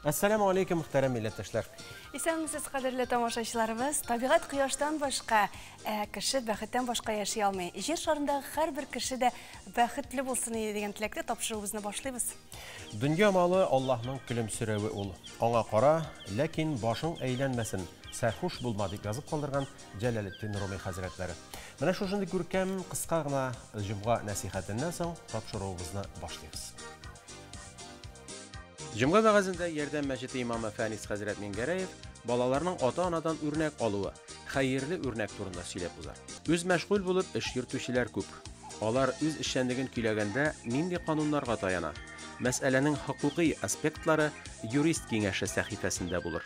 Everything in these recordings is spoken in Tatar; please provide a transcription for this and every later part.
Assalamu alaikum, muhterem millettaşlar. İsәнмесез, кадерле тамашачыларыбыз. Табигать кояштан башка, кеше бәхеттән башка яши алмый. Җир шарындагы һәрбер кеше дә бәхетле булсын дигән теләктә тапшыруыбызны башлыйбыз. Дөнья малы Аллаһның көлемсерәве ул. Аңа кара, ләкин башың әйләнмәсен. Сәрхуш булма дип язып калдырган Җәләлетдин Руми хәзрәтләре. Менә шушындый күркәм кыска гына җомга нәсихәтеннән соң тапшыруыбызны башлыйбыз. Җомга вәгазендә Ярдәм мәчете имамы Фәнис хәзрәт Мингәрәев балаларның ата-анадан үрнәк алуы, хәерле үрнәк турында сөйләп уза. Үз мәшгуль булып эш йөртүчеләр күп. Алар үз эшчәнлеген көйләгәндә нинди кануннарга таяна? Мәсьәләнең хукукый аспектлары юрист киңәше сәхифәсендә булыр.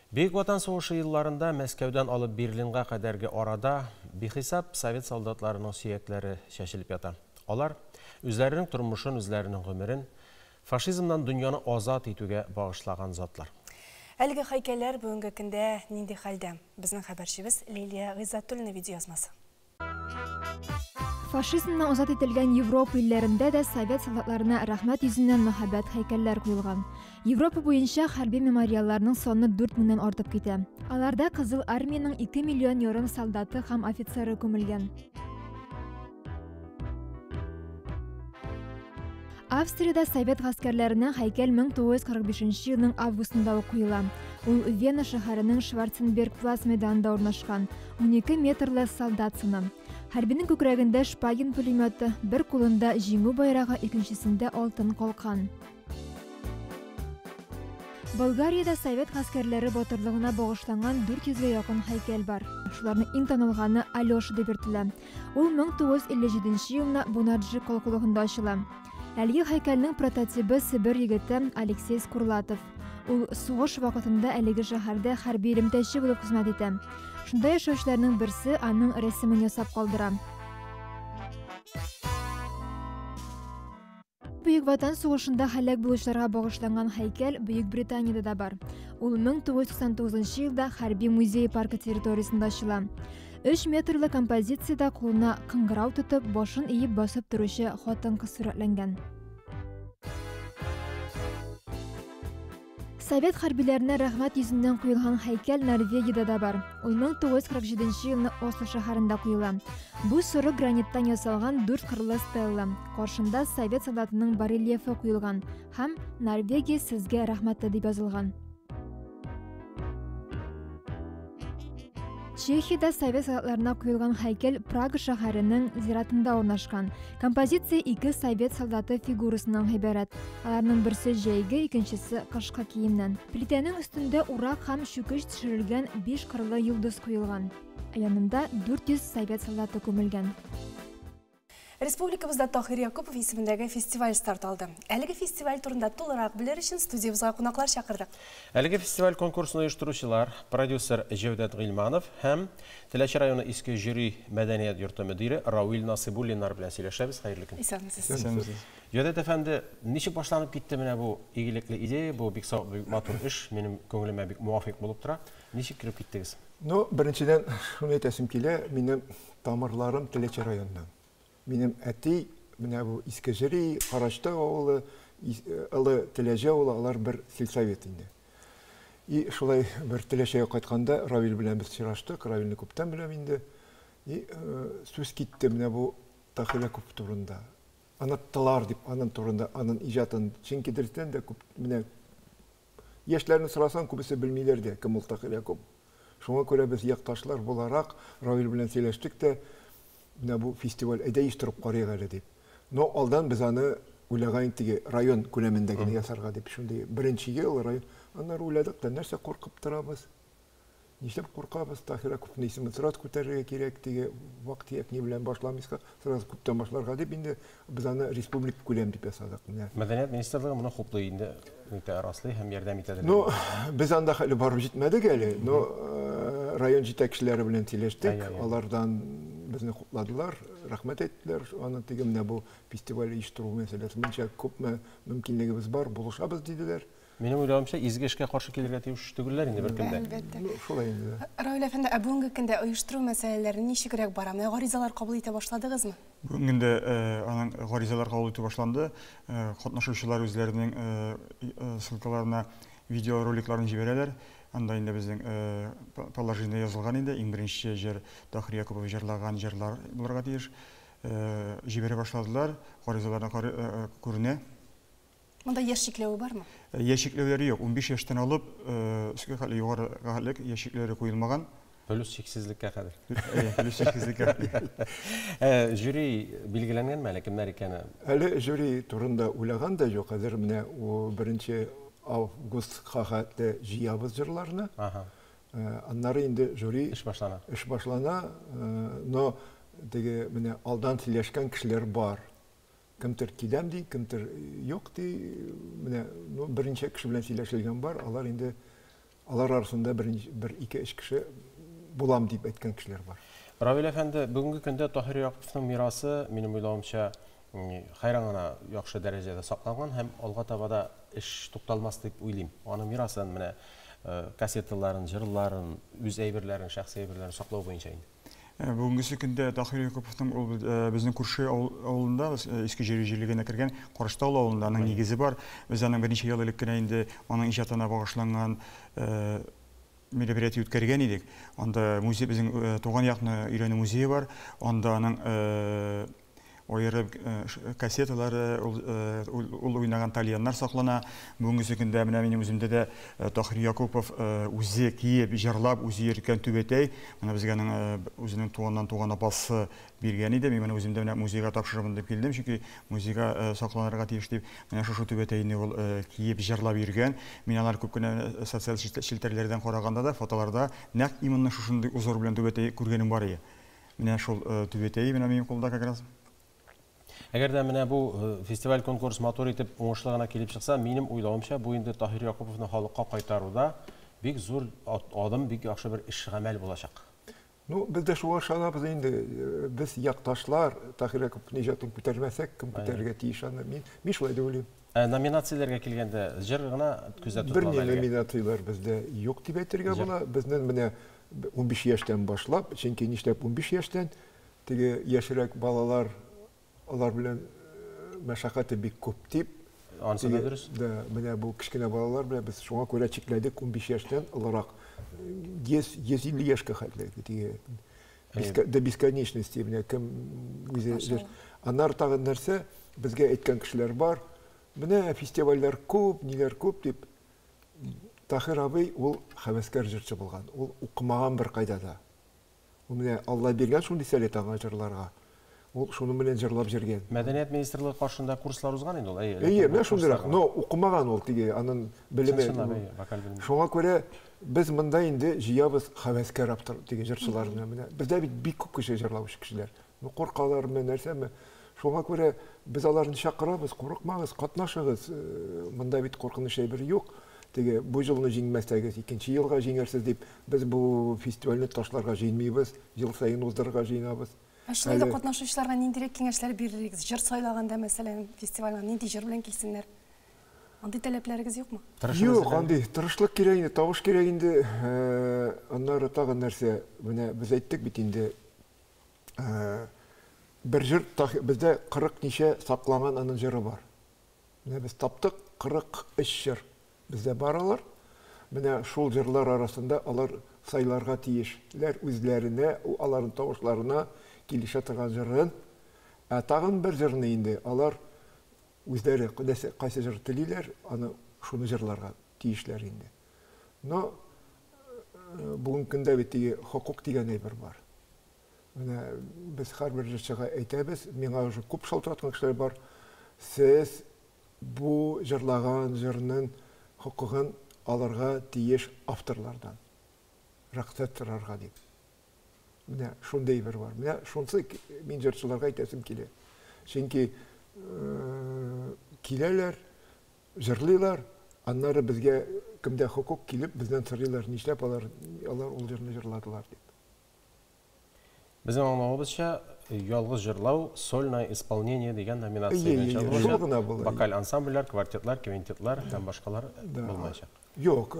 Бөек Ватан сугышы елларында Мәскәүдән алып Берлинга кадәрге арада бихисап совет солдатларының сөякләре шәшелеп ята. Алар үзләренең тормышын, үзләренең гомерен фашизмнан дөньяны азат итүгә багышлаган затлар. Әлеге һәйкәлләр бүгенге көндә нинди хәлдә? Безнең хәбәрчебез Лилия Гыйззатуллина видеоязмасы. Фашизмнан азат ителгән Европа илләрендә дә совет солдатларына рәхмәт йөзеннән мәхәббәт һәйкәлләр куелган. Европа буенча хәрби мемориалларның саны 4000-нән артып китә. Аларда Кызыл армиянең 2 миллион ярым солдаты һәм офицеры күмелгән. Австриядә совет гаскәрләренә һәйкәл 1945 елның августында куела. Ул Вена шәһәренең Шварценберг плац мәйданында урнашкан. 12 метрлы солдат сыны. Хәрбинең күкрәгендә Шпагин пулеметы, бер кулында җиңү байрагы, икенчесендә алтын калкан. Болгарияда совет гаскәрләре батырлыгына багышланган 400-гә якын һәйкәл бар. Шуларның иң танылганы Алёша дип йөртелә. Ул 1957 елда Бунаджи колхозында ачыла. Әлеге һәйкәлнең прототипы Сибир егете Алексей Скурлатов. Ул сугыш вакытында әлеге шәһәрдә хәрби элемтәче булып хезмәт итә. Шунда яшәүчеләрнең берсе аның рәсемен ясап калдыра. Бөек Ватан сугышында һәлак булучыларга багышланган һәйкәл Бөек Британияда да бар. Ул 1999 елда хәрби музей паркы территориясендә ачыла. 3 метрлы композициядә кулына кыңгырау тотып, башын иеп басып торучы хатын-кыз сурәтләнгән. Совет хәрбиләренә рәхмәт йөзеннән куелган һәйкәл Норвегиядә да бар. Ул 1947 елны Осло шәһәрендә куела. Бу соры граниттан ясалган 4 кырлы стелла. Каршында совет солдатының барельефы куелган һәм Норвегия сезгә рәхмәт дип язылган. Чехиядә совет солдатларына куелган һәйкәл Прага шәһәренең зиратында урнашкан. Композиция 2 совет солдаты фигурасыннан гыйбарәт. Аларның берсе җәйге, икенчесе кышкы киемнән. Плитәнең өстендә урак һәм чүкеч төшерелгән 5 кырлы йолдыз куелган. Янында 400 совет солдаты күмелгән. Республикабызда Тахир Якупов исемендәге фестиваль старт алды. Әлеге фестиваль турында тулырак белер өчен студиябызга кунаклар чакырдык. Әлеге фестиваль конкурсын оештыручылар продюсер Җәүдәт Гыйльманов һәм Теләче районы Иске Жюри мәдәният йорты мөдире Равил Насыйбуллиннар белән сөйләшәбез. Хәерле көн. Исәнмесез. Җәүдәт әфәнде, ничек башланып китте менә бу игелекле идея, бу бик сау, бик матур эш, минем күңелемә бик муафик булып тора. Ничек кирип киттегез? Беренчедән, шуны әйтәсем килә, минем тамырларым Теләче районыннан. Минем әти, менә бу Иске Жюри, Карашты авылы, Ылы Теләҗе авылы, алар бер сельсовет инде. И шулай бер Теләчегә кайтканда Равил белән без очраштык, Равилне күптән беләм инде. И сүз китте менә бу Тахир Якупов турында. Аңлаттылар дип, аның турында, аның иҗатын чөнки дә күп менә яшьләрне сорасаң, күбесе белмиләр дә, кем ул Тахир Якупов. Шуңа күрә без якташлар буларак Равил белән сөйләштек тә, менә бу фестиваль әйдә оештырып карыйк әле дип. Но алдан без аны уйлаган теге район күләмендә генә ясарга дип, шундый беренче ел район. Аннары уйладык та, нәрсә куркып торабыз? Нишләп куркабыз? Тахир Яковны исемен сразу күтәрергә кирәк, теге вакыт якни белән башламыйска, сразу күптән башларга дип инде без аны республика күләм дип ясадык. Мәдәният министрлыгы моны хуплый инде, раслый һәм ярдәм итәләр. Ну, без анда хәле барып җитмәдек әле, но район җитәкчеләре белән сөйләштек, алардан безне хупладылар, рәхмәт әйттеләр. Аны теге менә бу фестиваль оештыру мәсьәләсе буенча күпме мөмкинлегебез бар, булышабыз диделәр. Минем уйлавымча, изге эшкә каршы килергә тиеш түгелләр инде беркемдә. Шулай инде. Равил әфәнде, бүгенге көндә оештыру мәсьәләләре ничегрәк бара? Менә гаризалар кабул итә башладыгызмы? Бүгін де аның ғаризалар қабыл итү башланды. Катнашучылар үзләренең ссылкаларына видеороликларын җибәрәләр. Анда инде безнең положение язылган инде. Иң беренче җыр Тахир Якупов җырлаган җырлар булырга тиеш. Җибәрә башладылар. Ғаризаларны күренә. Монда яшь чикләве бармы? Яшь чикләүләре юк. 15 яшьтән алып, үскә хәле югары хәллек яшь чикләүләре куелмаган. Плюс чиксезлеккә кадәр. Плюс чиксезлеккә. Жюри билгеләнгәнме әле кемнәр икәне? Әле жюри турында уйлаган да юк. Хәзер менә у 1 августка хәтле җыябыз җырларны. Аннары инде жюри Эш башлана. Эш башлана, но теге менә алдан сөйләшкән кешеләр бар. Кемдер киләм ди, кемдер юк ди. Менә беренче кеше белән сөйләшелгән бар. Алар инде алар арасында 1-2-3 кеше булам дип әйткән кешеләр бар. Равил әфәнде, бүгенге көндә Тахир Яковның мирасы, минем уйлавымча, хайран гына яхшы дәрәҗәдә сакланган һәм алга таба да эш тукталмас дип уйлыйм. Аның мирасын менә кассеталарын, җырларын, үз әйберләрен, шәхси әйберләрен саклау буенча инде. Бүгенге көндә Тахир Яковның безнең күрше авылында, иске җирлегенә кергән Караштау авылында аның нигезе бар. Без аның берничә ел элек кенә инде аның иҗатына багышланган мероприятие үткәргән идек. Анда музей, безнең туган якны өйрәнү музее бар. Анда аның аерым кассеталары, ул уйнаган тальяннар саклана. Бүгенге көндә менә минем үземдә дә Тахир Якупов үзе киеп, җырлап, үзе йөрткән түбәтәй. Менә безгә аның үзенең туганнан апасы биргән иде. Мин менә үземдә менә музейга тапшырырмын дип килдем, чөнки музейга сакланырга тиеш дип, менә шушы түбәтәйне ул киеп, җырлап йөргән. Мин алар күп кенә социаль челтәрләрдән караганда да, фотоларда нәкъ именно шушындый узор белән түбәтәй күргәнем бар иде. Менә шул түбәтәй менә минем кулда как раз. Әгәр дә менә бу фестиваль конкурс матур итеп уңышлы гына килеп чыкса, минем уйлавымча, бу инде Тахир Якововны халыкка кайтаруда бик зур адым, бик яхшы бер эш гамәл булачак. Ну, без дә шуга ышанабыз инде. Без якташлар Тахир Якововны иҗатын күтәрмәсәк, кем күтәрергә тиеш аны? Мин шулай дип уйлыйм. Номинацияләргә килгәндә җыр гына күздә Бер тотыла. номинациялар бездә юк дип әйтергә була. Безнең менә 15 яшьтән башлап, чөнки нишләп 15 яшьтән теге яшьрәк балалар алар белән мәшәкате бик күп дип. Анысы да дөрес. Да, менә бу кичкенә балалар белән без шуңа күрә чикләдек 15 яшьтән аларак. 150 яшькә хәтле теге до бесконечности менә кем үзе. Аннар тагын нәрсә безгә әйткән кешеләр бар. Менә фестивальләр күп, ниләр күп дип. Тахир абый ул хәвәскәр җырчы булган. Ул укымаган бер кайда да. Ул менә Алла биргән шундый сәләт аңа җырларга. Ул шуны белән җырлап йөргән. Мәдәният министрлыгы каршында курслар узган инде ул. Менә шундыйрак. Но укымаган ул теге аның белеме. Шуңа күрә без монда инде җыябыз хәвәскәр автор теге җырчыларны менә. Бездә бик күп кеше җырлаучы кешеләр. Ну куркалармы нәрсәме? Шуңа күрә без аларны чакырабыз, курыкмагыз, катнашыгыз. Монда бит куркыныч әйбер юк. Теге бу елны җиңмәсәгез, икенче елга җиңәрсез дип без бу фестивальне ташларга җыйнмыйбыз. Ел саен уздырырга җыйнабыз. Шулай да катнашучыларга ниндирәк киңәшләр бирергез? Җыр сайлаганда, мәсәлән, фестивальгә нинди җыр белән килсеннәр? Андый таләпләрегез юкмы? Юк, андый тырышлык кирәк инде, тавыш кирәк инде. Аннары тагын нәрсә, менә без әйттек бит инде. Бер җыр бездә 40 ничә сакланган аның җыры бар. Менә без таптык 43 җыр бездә бар алар. Менә шул җырлар арасында алар сайларга тиешләр үзләренә, аларның тавышларына килешә торган җырын. Тагын бер җырны инде алар үзләре кайсы җыр телиләр, аны шуны җырларга тиешләр инде. Но бүген көндә бит хокук дигән әйбер бар. Менә без һәрбер җырчыга әйтәбез, миңа уже күп шалтыраткан кешеләр бар. Сез бу җырлаган җырның хокугын аларга тиеш авторлардан. Рәхмәт торарга дип. Менә шундый бер бар. Менә шунсы мин җырчыларга әйтәсем килә. Чөнки киләләр, җырлыйлар, аннары безгә кемдә хокук килеп, бездән сорыйлар, нишләп алар ул җырны җырладылар дип. Безнең аңлавыбызча, ялгыз җырлау, сольное исполнение дигән номинация була. Вокаль ансамбльләр, квартетлар, квинтетлар һәм башкалар булмаячак. Юк,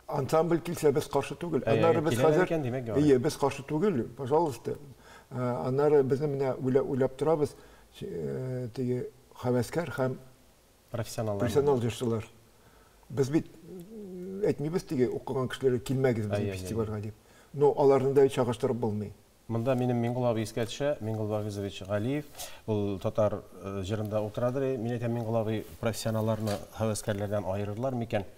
ансамбль килсә без каршы түгел. Аннары без хәзер без каршы түгел. Пожалуйста. Аннары безне менә уйлап торабыз, теге хәвәскәр һәм профессионал җырчылар. Без бит әйтмибез теге укыган кешеләр килмәгез безнең фестивальгә дип. Но аларны да чагыштырып булмый. Монда минем Миңгол абый искә төшә, Миңгол Багизович Галиев, ул татар җырында утырадыр. Мин әйтәм, Миңгол абый профессионалларны хәвәскәрләрдән аерырлар микән?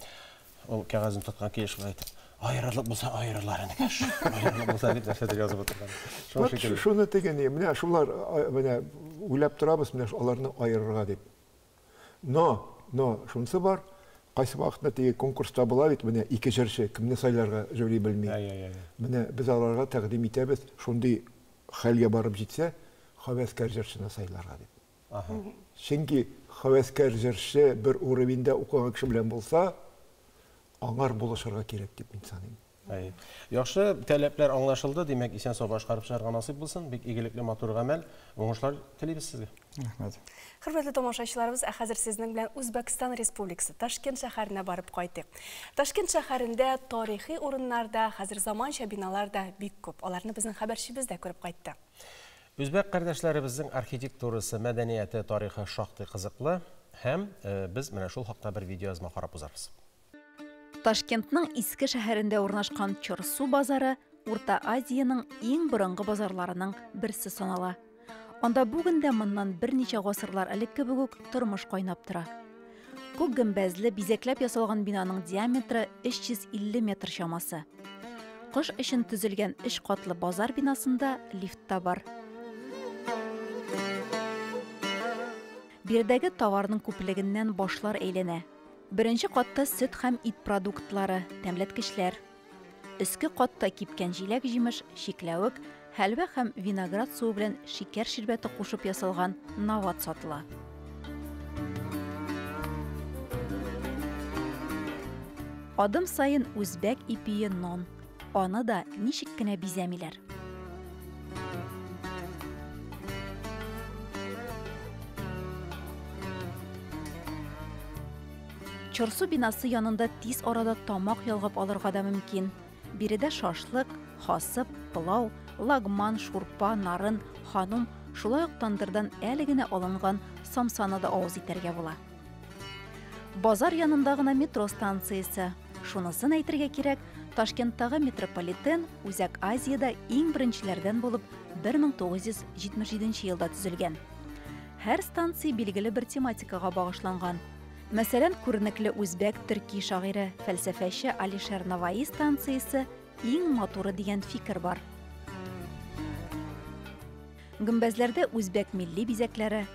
Ул кәгазен тоткан килешкә әйтеп, аерырлык булса аерырлар инде кеш. Аерырлык булса дип нәрсәдер язып утырган. Шуны тегене, менә шулар менә уйлап торабыз, менә аларны аерырга дип. Но шунысы бар. Кайсы вакытта теге конкурста була бит, менә ике җырчы кемне сайларга жюри белми. Менә без аларга тәкъдим итәбез, шундый хәлгә барып җитсә, хәвәскәр җырчыны сайларга дип. Чөнки хәвәскәр җырчы бер уровеньда укыган кеше белән булса, аңар булышырга кирәк дип мин саныйм. Яхшы, таләпләр аңлашылды, димәк, исән-сау башкарып чыгарга насыйп булсын. Бик игелекле, матур гамәл, уңышлар телибез сезгә. Рәхмәт. Хөрмәтле тамашачыларыбыз, хәзер сезнең белән Үзбәкстан Республикасы Ташкент шәһәренә барып кайтыйк. Ташкент шәһәрендә тарихи урыннарда, хәзер заманча биналарда бик күп. Аларны безнең хәбәрчебез дә күреп кайтты. Үзбәк кардәшләребезнең архитектурасы, мәдәнияте, тарихы шактый кызыклы һәм без менә шул хакта бер видеоязма карап узарбыз. Ташкентның иске шәһәрендә урнашкан Чорсу базары Урта Азияның иң борынгы базарларының берсе санала. Анда бүген дә моннан берничә гасырлар элек кебек үк тормыш кайнап тора. Күк гөмбәзле бизәкләп ясалган бинаның диаметры 350 метр чамасы. Кыш өчен төзелгән 3 катлы базар бинасында лифт та бар. Биредәге товарның күплегеннән башлар әйләнә. Беренче катта сөт һәм ит продуктлары, тәмләткечләр. Өске катта кипкән җиләк-җимеш, шикләвек, хәлвә һәм виноград суы белән шикәр ширбәте кушып ясалган нават сатыла. Адым сайын үзбәк ипие нон. Аны да ничек кенә бизәмиләр. Чорсу бинасы янында тиз арада тамак ялгап алырга да мөмкин. Биредә шашлык, хасып, пылау, лагман, шурпа, нарын, ханум, шулай ук тандырдан әле генә алынган самсаны да авыз итәргә була. Базар янында гына метро станциясе. Шунысын әйтергә кирәк, Ташкенттагы метрополитен Үзәк Азиядә иң беренчеләрдән булып 1977 елда төзелгән. Һәр станция билгеле бер тематикага багышланган. Мәсәлән, күренекле үзбәк төрки шагыйре, фәлсәфәче Алишер Наваи станциясе иң матуры дигән фикер бар. Гөмбәзләрдә үзбәк милли бизәкләре,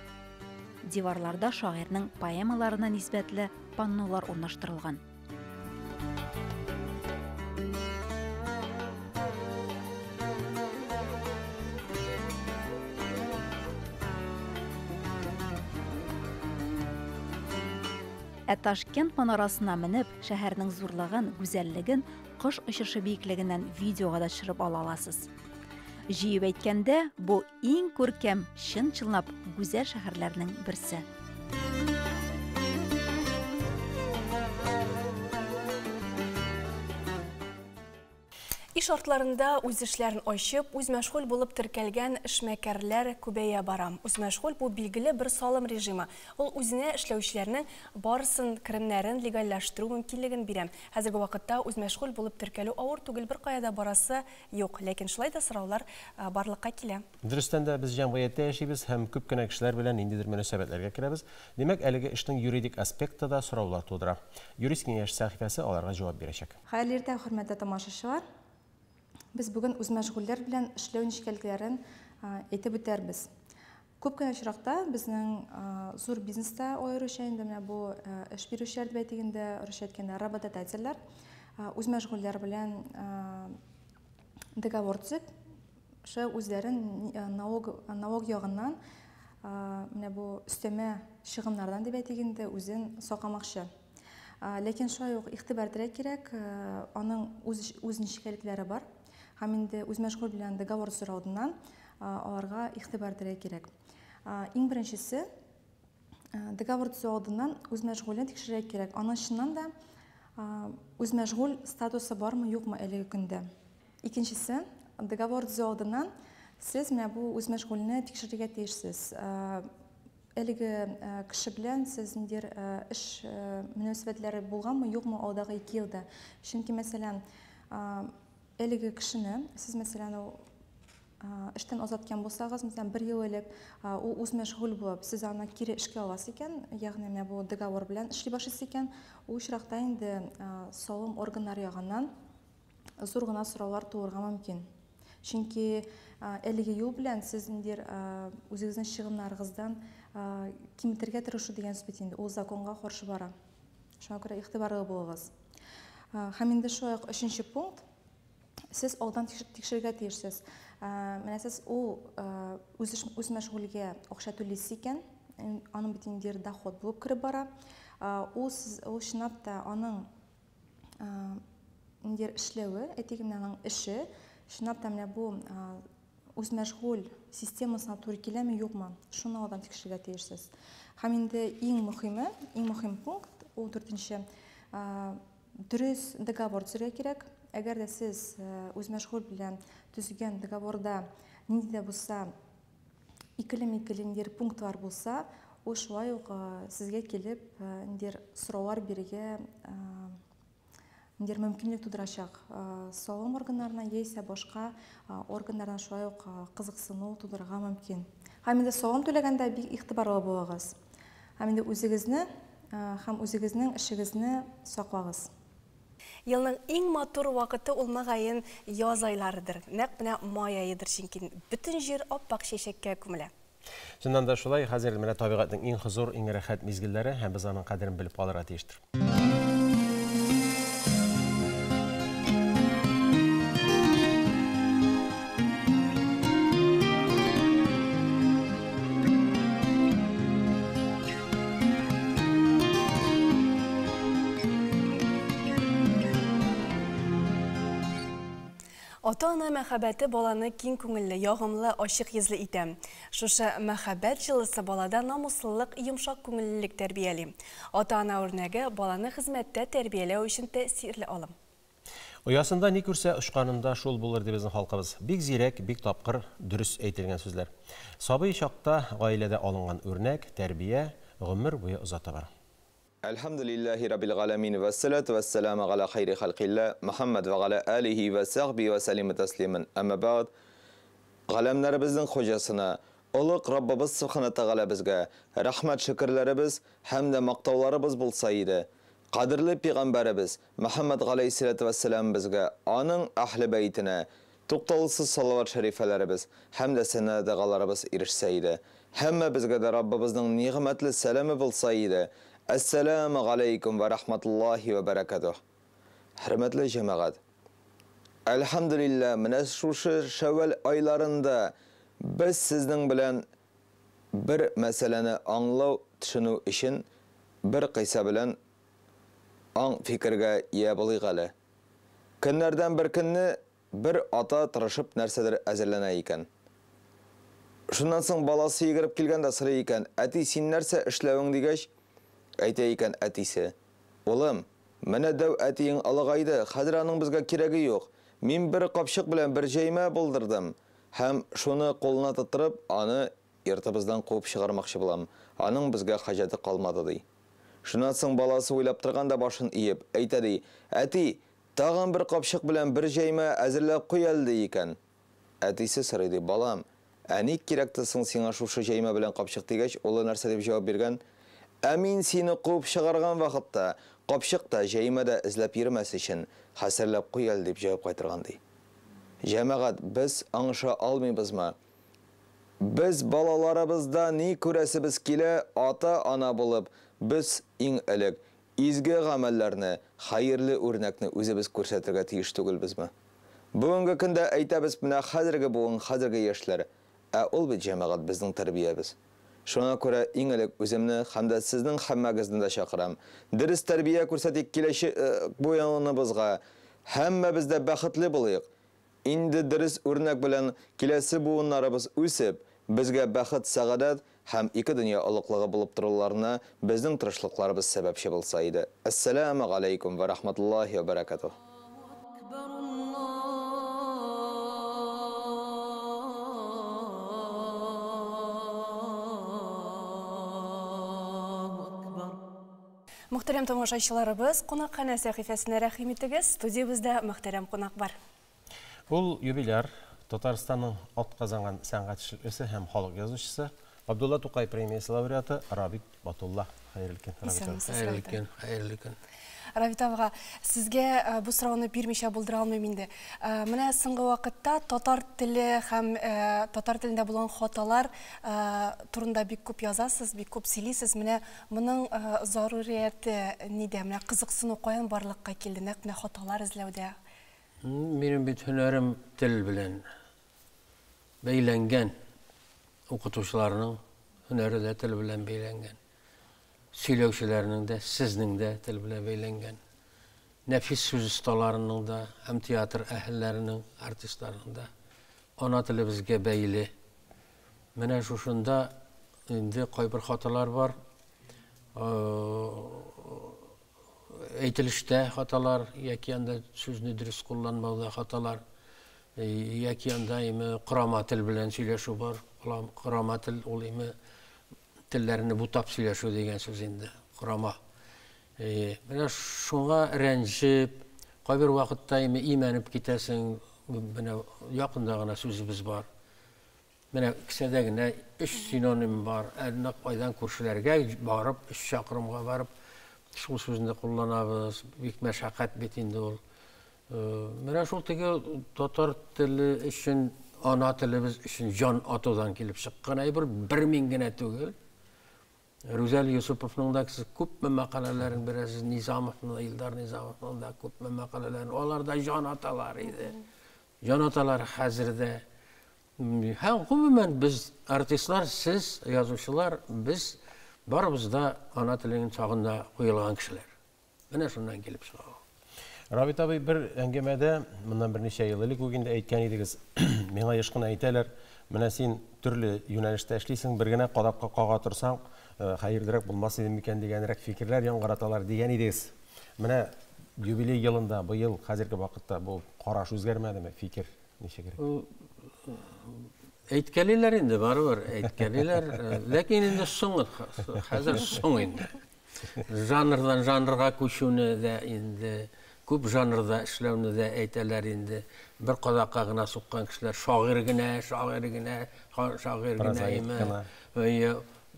диварларда шагыйрьнең поэмаларына нисбәтле паннолар урнаштырылган. Ташкент манарасына менеп, шәһәрнең зурлыгын, гүзәллеген, кыш очышы биеклегеннән видеога да төшереп ала аласыз. Җыеп әйткәндә, бу иң күркәм, чын чылнап гүзәл шәһәрләрнең берсе. Иш артларында үз эшләрен ачып, үз мәшгуль булып теркәлгән эшмәкәрләр күбәя бара. Үз мәшгуль бу билгеле бер салым режимы. Ул үзенә эшләүчеләрнең барысын керемнәрен легаллаштыру мөмкинлеген бирә. Хәзерге вакытта үз мәшгуль булып теркәлү авыр түгел, бер каяда барасы юк, ләкин шулай да сораулар барлыкка килә. Дөрестән дә без җәмгыятьтә яшибез һәм күп кенә кешеләр белән ниндидер мөнәсәбәтләргә керәбез. Димәк, әлеге эшнең юридик аспекты да сораулар тудыра. Юрист киңәш сәхифәсе аларга җавап бирәчәк. Хәерле иртә, хөрмәтле тамашачылар. Biz bugün үз мәшгульләр белән эшләү ничеклекләрен әйтеп үтәрбез. Күп кенә очракта безнең зур бизнеста аеруча инде менә бу эш бирүчеләр дип әйтгәндә, рус әйткәндә работодательләр үз мәшгульләр белән договор төзеп, үзләрен налог ягыннан менә бу өстәмә чыгымнардан дип әйтгәндә үзен сакламакчы. Ләкин шулай ук игътибар итәргә кирәк, аның үз ничеклекләре бар. Һәм инде үз мәшгуль белән договор сораудынан аларга игътибар итәргә кирәк. Иң беренчесе, договор төзү алдыннан үз мәшгульне тикшерергә кирәк. Аның чыннан да үз мәшгуль статусы бармы, юкмы әлеге көндә. Икенчесе, договор төзү алдыннан Сез менә бу үз мәшгульне тикшерергә тиешсез. Әлеге кеше белән сезнең эш мөнәсәбәтләре булганмы, юкмы алдагы 2 елда? Чөнки мәсәлән, әлеге кешене сез мәсәлән эштән азаткан булсагыз, мәсәлән 1 ел элек ул үз мәшгуль булып, сез аны кире эшкә аласыз икән, ягъни менә бу договор белән эшли башлыйсыз икән, ул очракта инде салым органнары ягыннан зур гына сораулар туырга мөмкин. Чөнки әлеге юл белән сез үзегезнең чыгымнарыгыздан киметергә тырышу дигән сүз бит инде, ул законга каршы бара. Шуңа күрә игътибарлы булыгыз. Һәм инде шулай ук 3нче пункт, сез алдан тикшерергә тиешсез. Менә сез ул үз мәшгульгә акча түлисез икән, аның бит инде доход булып кирип бара. Ул чынлап та аның инде эшләве, аның эше, чынлап та менә бу үз мәшгуль системасына туры киләме, юкмы? Шуны алдан тикшерергә тиешсез. Һәм инде иң мөһим пункт, ул 4нче, дөрес договор төзергә кирәк. Әгәр дә сез үз мәшгуль белән төзегән договорда нинди дә булса икеле пунктлар булса, ул шулай ук сезгә килеп сораулар бирергә мөмкинлек тудырачак. Салым органнарына яисә башка органнардан шулай ук кызыксыну тудырырга мөмкин. Һәм инде салым түләгәндә бик игътибарлы булыгыз. Һәм инде үзегезне һәм үзегезнең эшегезне саклагыз. Елның иң матур вакыты ул мөгаен яз айларыдыр. Нәкъ менә май айыдыр, чөнки бөтен җир ап-ак чәчәккә күмелә. Шуннан да шулай, хәзер менә табигатьнең иң хозур, иң рәхәт мизгелләре, һәм без аның кадерен белеп калырга тиештер. Ата-ана мәхәббәте баланы киң күңелле, ягымлы, ачык йөзле итә. Шушы мәхәббәт җылысы балада намуслылык, йомшак күңеллелек тәрбияли. Ата-ана үрнәге баланы хезмәттә тәрбияләү өчен тәэсирле алым. Оясында ни күрсә ошканында шул булыр дип безнең халкыбыз. Бик зирәк, бик тапкыр, дөрес әйтелгән сүзләр. Сабый чакта гаиләдә алынган үрнәк, тәрбия гомер буе озата бара. Elhamdülillahi Rabbil Alamin ve salatu ve selamu ala hayri halqillah Muhammed ve ala alihi ve sahbihi ve selimi teslimen. Amma ba'd, galamlarımızın hocasına, uluq Rabbimiz Subhanahu Teala bizge rahmet şükürlerimiz hem de maqtavlarımız bulsaydı. Qadirli Peygamberimiz Muhammed aleyhissalatu vesselam bizge onun ahli beytine to'xtalsiz salavat şerifelerimiz hem de senedagalarımız erişseydi. Hemme bizge de Rabbimizning nimetli selamı bulsaydı. Assalamu alaikum ve rahmatullahi ve berekatuh. Hürmetli cemaat. Elhamdülillah, mine şu şevval aylarında biz sizden bilen bir meseleni anlav düşünü için bir kıysa bilen an fikirge yebiliğalı. Günlerden bir günni bir ata tırışıp nersedir əzirlənə iken. Şundan soň balası yigirip kelgende sıra iken, "Ati sen nerse işlewing" digeç, aytayken atisi, "Oğlum, mene dev atiyin alagaydı, hazır aның bizge keregi yok. Min bir kapşık bilen bir jeyme buldırdım. Hem şunu koluna tutturup, anı yırtыбыздан qovып çıkarmakçı bulam. Aның bizge hajati kalmadı" dey. Şundan soň balası oylap turganda başın iyip, aytadi, "Ati, tağın bir kapşık bilen bir jeyme әзірлеп qo'yaldi ekan." Atisi sıraydı, "Balam, anik keraktisin sena şuşu jeyme bilen kapşık" degeç, ola narsa deb javob bergan. Amin seni qovып çıgargan vaqtda, qapşıqda jeymada izlep yürmesi için hasarlap qo'yal deb javob qaytargandi. Jamaat, biz anışa almaybızmı? Biz balalarımızda ne ko'rasimiz kele ata-ana bulup, biz eng ilk izgi amallarni, hayırlı örnekni o'zimiz ko'rsatirga tegish tugilbizmi? Bugungi kunda aytamiz, mana hozirgi yoshlar, ol bu jamaat bizning tarbiyamiz. Şuna ko'ra eng ilk o'zimni hamda sizning hammangizni da chaqiram. Diriz tarbiya ko'rsatik kelishi bo'yonimizga hamma bizda baxtli bo'laylik. Endi diriz o'rnak bilan kelasi buvinlarimiz o'sib, bizga baxt, saodat ham ikki dunyo iliqligi bo'lib turularini bizning tirishliqlarimiz sababchi bo'lsa edi. Assalomu alaykum va rahmatullohi va barakatuh. Muhterem тамашачыларыбыз, кунакхана сәхифәсенә рәхим итегез. Студиябызда мөхтәрәм кунак бар. Ул юбиляр Татарстанның атказанган сәнгать эшлеклесе һәм халык язучысы Абдулла Тукай премиясе лауреаты Рабит Батулла. Хәерле көн. Хәерле көн. Рабит абга, сезгә бу сорауны бирмичә булдыра алмыйм инде. Менә соңгы вакытта татар теле һәм татар телендә булган хаталар турында бик күп язасыз, бик күп сөйлисез. Менә моның зарурияте нидә? Менә кызыксыну каян барлыкка килде? Нәкъ менә хаталар эзләүдә. Минем бит һөнәрем тел белән бәйләнгән. Укытучыларның һөнәре дә тел белән бәйләнгән. Сөйләүчеләрнең дә, сезнең дә тел белән бәйләнгән. Нәфис сүз осталарының да, һәм театр әһелләренең, артистларның да ана телебезгә бәйле. Менә шушында инде кайбер хаталар бар. Әйтелештә хаталар, яки анда сүзне дөрес кулланмауда хаталар, яки анда корама тел белән сөйләшү бар. Корама тел ул телләрне бутап сөйләшү дигән сүз инде, корама. Менә шуңа рәнҗеп, кайбер вакытта имәнеп китәсең, менә якында гына сүзебез бар. Менә кисәдә генә 3 синоним бар. Әнә кайдан күршеләргә барып, 3 чакрымга барып, шул сүзне кулланабыз. Бик мәшәкать бит инде ул. Менә шул теге татар теле өчен, ана телебез өчен җан атудан килеп чыккан әйбер 1000 генә түгел. Рүзәл Юсуповның да күпме мәкаләләрен бераз Низамовның, Илдар Низамовның да күпме мәкаләләрен, алар да җан аталар иде. Җан аталар хәзердә. Һәм гомумән без артистлар, сез язучылар, без барыбыз да ана теленең чагында куелган кешеләр. Менә шуннан килеп чыга. Рабит абый бер әңгәмәдә, моннан берничә ел элек үгендә әйткән идегез, миңа ешкына әйтәләр, менә син төрле юнәлештә эшлисең, бер генә кадакка кага торсаң, хәерлерәк булмас иде микән дигәнрәк фикерләр яңгыраталар дигән идегез. Менә юбилей елында, быел хәзерге вакытта бу караш үзгәрмәдеме, фикер ничегрәк? Әйткәләр инде барыбер, әйткәләр, ләкин инде соң, хәзер соң инде. Жанрдан жанрга күчүне дә инде, күп жанрда эшләүне дә әйтәләр инде. Бер кадакка гына суккан кешеләр шагыйрь генә.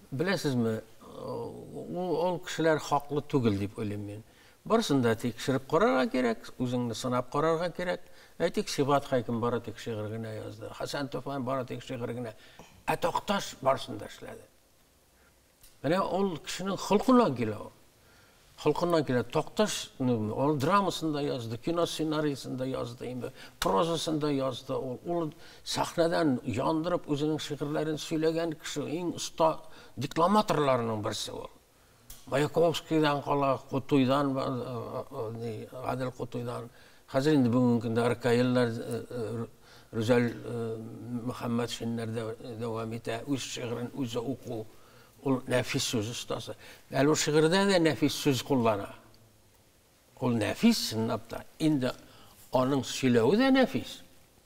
Беләсезме, ул кешеләр хаклы түгел дип уйлыйм мин. Барысын да тикшереп карарга кирәк, үзеңне сынап карарга кирәк. Әйтик, Сибат Хаким бары тик шигырь генә язды. Хасан Туфан бары тик шигырь генә. Ә Токташ барысын да эшләде. Менә ул кешенең холкыннан килә. Холкыннан килә. Токташ ул драмасында язды, кино сценарийсында язды, прозасында язды. Ул сахнадан яндырып үзенең шигырьләрен сөйләгән кеше, иң оста декламаторларның берсе ул. Маяковскийдан кала, Кутуйдан, Гадел Кутуйдан. Хәзер инде бүгенге көндә аркаиллар, Рүзәл Мөхәммәд Шиннәр дәвам итә, үз шигырен үзе уку. Ул нәфис сүз остасы. Әле шигырьдә дә нәфис сүз куллана. Ул нәфис сынапта. Инде аның сөйләүе дә нәфис.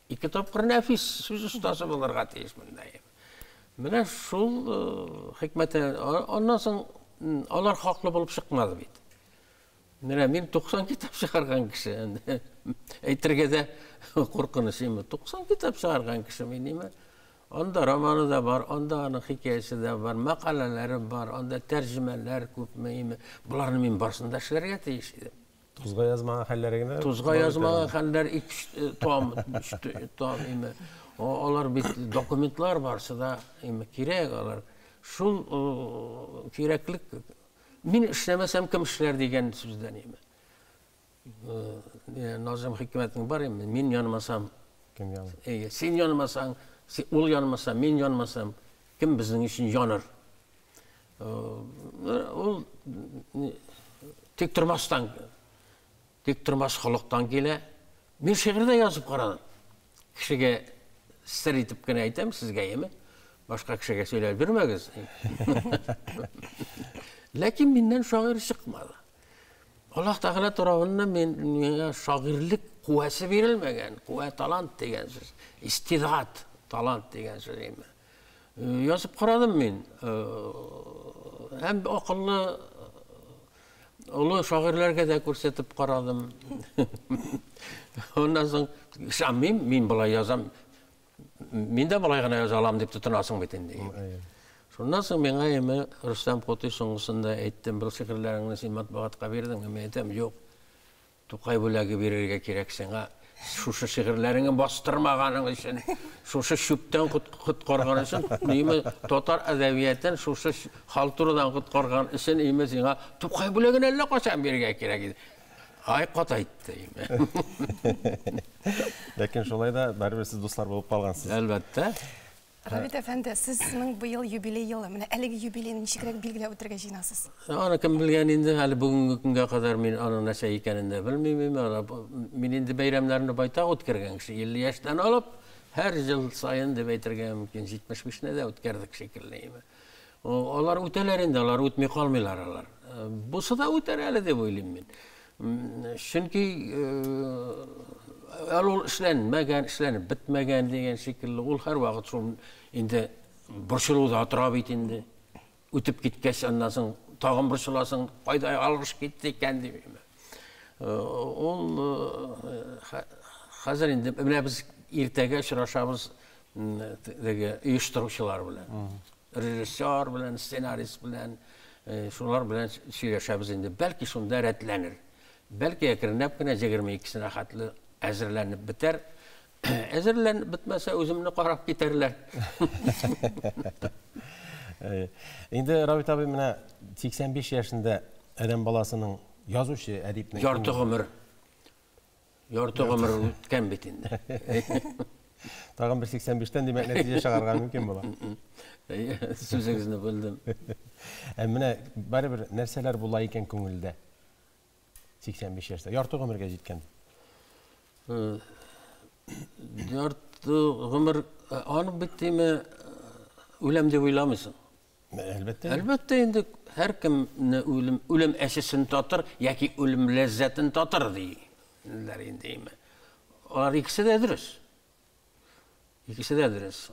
Ике тапкыр нәфис сүз остасы булырга тиеш монда. Менә шул хикмәте, аннан соң алар хаклы булып чыкмады бит. Менә мин 90 китап чыгарган кеше. Әйтергә дә куркыныч име. 90 китап чыгарган кеше минеме? Анда романы да бар, анда аның хикәясе дә бар, мәкаләләре бар, анда тәрҗемәләр күпме име. Буларны мин барсында эшләргә тиеш идем. Тузга язмаган хәлләр генә. Тузга язмаган хәлләр 2 том, 3 том име. Алар бит документлар барсы да име кирәк алар. Шул кирәклек мин эшләмәсәм кем эшләр дигән сүздән име. Назым Хикмәтнең бар име, мин янмасам кем яныр? Син янмасаң, ул янмаса, мин янмасам, кем безнең өчен яныр? Ул тик тормастан, тик тормас халыктан килә. Мин шигырьдә язып карадым. Кешегә сер итеп кенә әйтәм сезгә яме. Башка кешегә сөйләп бирмәгез. Ләкин миннән шагыйрь чыкмады. Аллаһ Тәгалә тарафыннан миңа шагыйрьлек куәсе бирелмәгән. Куә талант дигән сүз. Истидат, талант дигән сүз име. Язып карадым мин. Һәм акыллы Олы шағирләргә дә күрсәтеп карадым. Ondan soң, шаммим, мин былай язам. Мин дә былай гына яза алам дип тотынасың бит инде. Шуннан соң миңа эме Рөстәм Коты соңгысында әйттем, бу шигырьләреңне син матбугатка бирдең, мен әйтәм, юк. Тукай бүләге бирергә кирәк сиңа. Шушы шигырьләреңне бастырмаганың өчен, шушы шүптән коткарган өчен, ниме татар әдәбиятын шушы халтурдан коткарган өчен име сиңа Тукай бүләген әллә качан бирергә кирәк иде. Ай катайтты име. Ләкин шулай да барыбер сез дуслар булып калгансыз. Әлбәттә. Рабит әфәнде, сезнең быел юбилей елы. Менә әлеге юбилейны ничегрәк билгеләп үтәргә җыенасыз? Аны кем белгән инде, әле бүгенге көнгә кадәр мин аның нәрсә икәнен дә белмим. Мин инде бәйрәмнәрне байтак үткәргән кеше, 50 яшьтән алып, һәр ел сайын дип әйтергә мөмкин, 75-не дә үткәрдек шикелле. Алар үтәләр инде, алар үтми калмыйлар алар. Бусы да үтәр әле дип уйлыйм мин. Чөнки ул эшләнмәгән, эшләнеп бетмәгән дигән шикелле, ул һәр вакыт шул инде борчылуда тора бит инде. Үтеп киткәч, аннан соң тагын борчыласың, кайда алгыш китте икән димме. Ул хәзер инде менә без иртәгә очрашабыз теге оештыручылар белән. Режиссер белән, сценарист белән, шулар белән сөйләшәбез инде. Бәлки шунда рәтләнер. Бәлки әкренләп кенә 22-сенә хәтле әзерләнеп бетәр. Әзерләнеп бетмәсә, үземне карап китәрләр. Инде Рабит абый менә 85 яшендә адәм баласының язучы, әдипнең ярты гомер үткән бит инде. Тагын бер 85-тән димәк нәтиҗә чыгарга мөмкин була. Сүзегезне белдем. Менә барыбер нәрсәләр була икән күңелдә? 85 яшьтә ярты гомергә җиткән. Ярты гомер аны биттеме үлем дип уйламыйсың? Әлбәттә. Әлбәттә инде һәркемне үлем әшесен татыр яки үлем ләззәтен татыр диләр инде. Алар икесе дә дөрес. Икесе дә дөрес.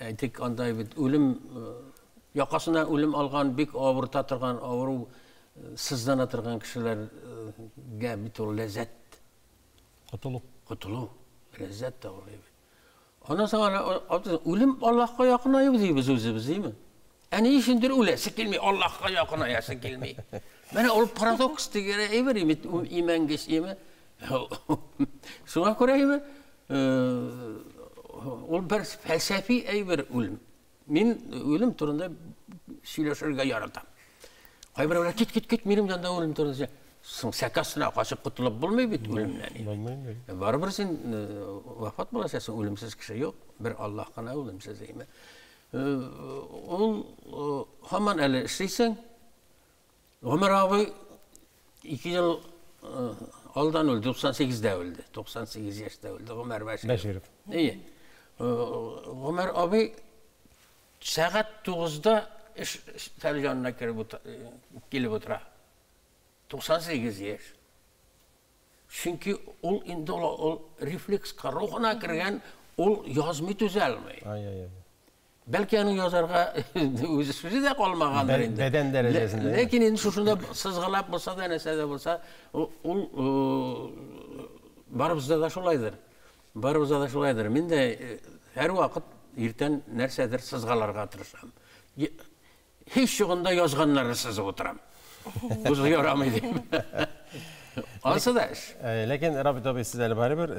Әйтик андай бит үлем якасына үлем алган бик авырта торган авыру сыздана торган кешеләргә бит ул ләззәт. Котылу. Ләззәт тә ул. Аннан соң үлем Аллаһка якынаю дибез үзебез, диме? Әни өчендер үләсе килми, Аллаһка якынаясы килми. Менә ул парадокс дигән әйбер имәнгес име. Шуңа күрә име? Ул бер фәлсәфи әйбер үлем. Мин үлем турында сөйләшергә яратам. Кайберәүләр кит минем янда үлем турында. Соң сәкасына качып кутылып булмый бит үлемнән. Барыбер син вафат буласың, үлемсез кеше юк. Бер Аллаһ кына үлемсез име. Ул һаман әле эшлисең. Гомер абый 2 ел алдан үлде, 98-дә үлде. 98 яшьтә үлде Гомер Бәширов. Гомер абый сәгать 9-да телевизионна килеп утыра. 98 яшь. Чөнки ул инде ул рефлекска рухына кергән, ул язмый түзәлмәй. Бәлки аның язарга үзе сүзе дә калмагандыр инде. Бәдән дәрәҗәсендә. Ләкин инде шушында сызгылап булса да, нәрсә дә булса, ул барыбызда да шулайдыр. Мин дә һәр вакыт иртән нәрсәдер сызгаларга тырышам. Һич югында язганнарны сызып утырам. Бузы ярамый дип. Ансы да эш. Ләкин Рабит абый, сез әле барыбер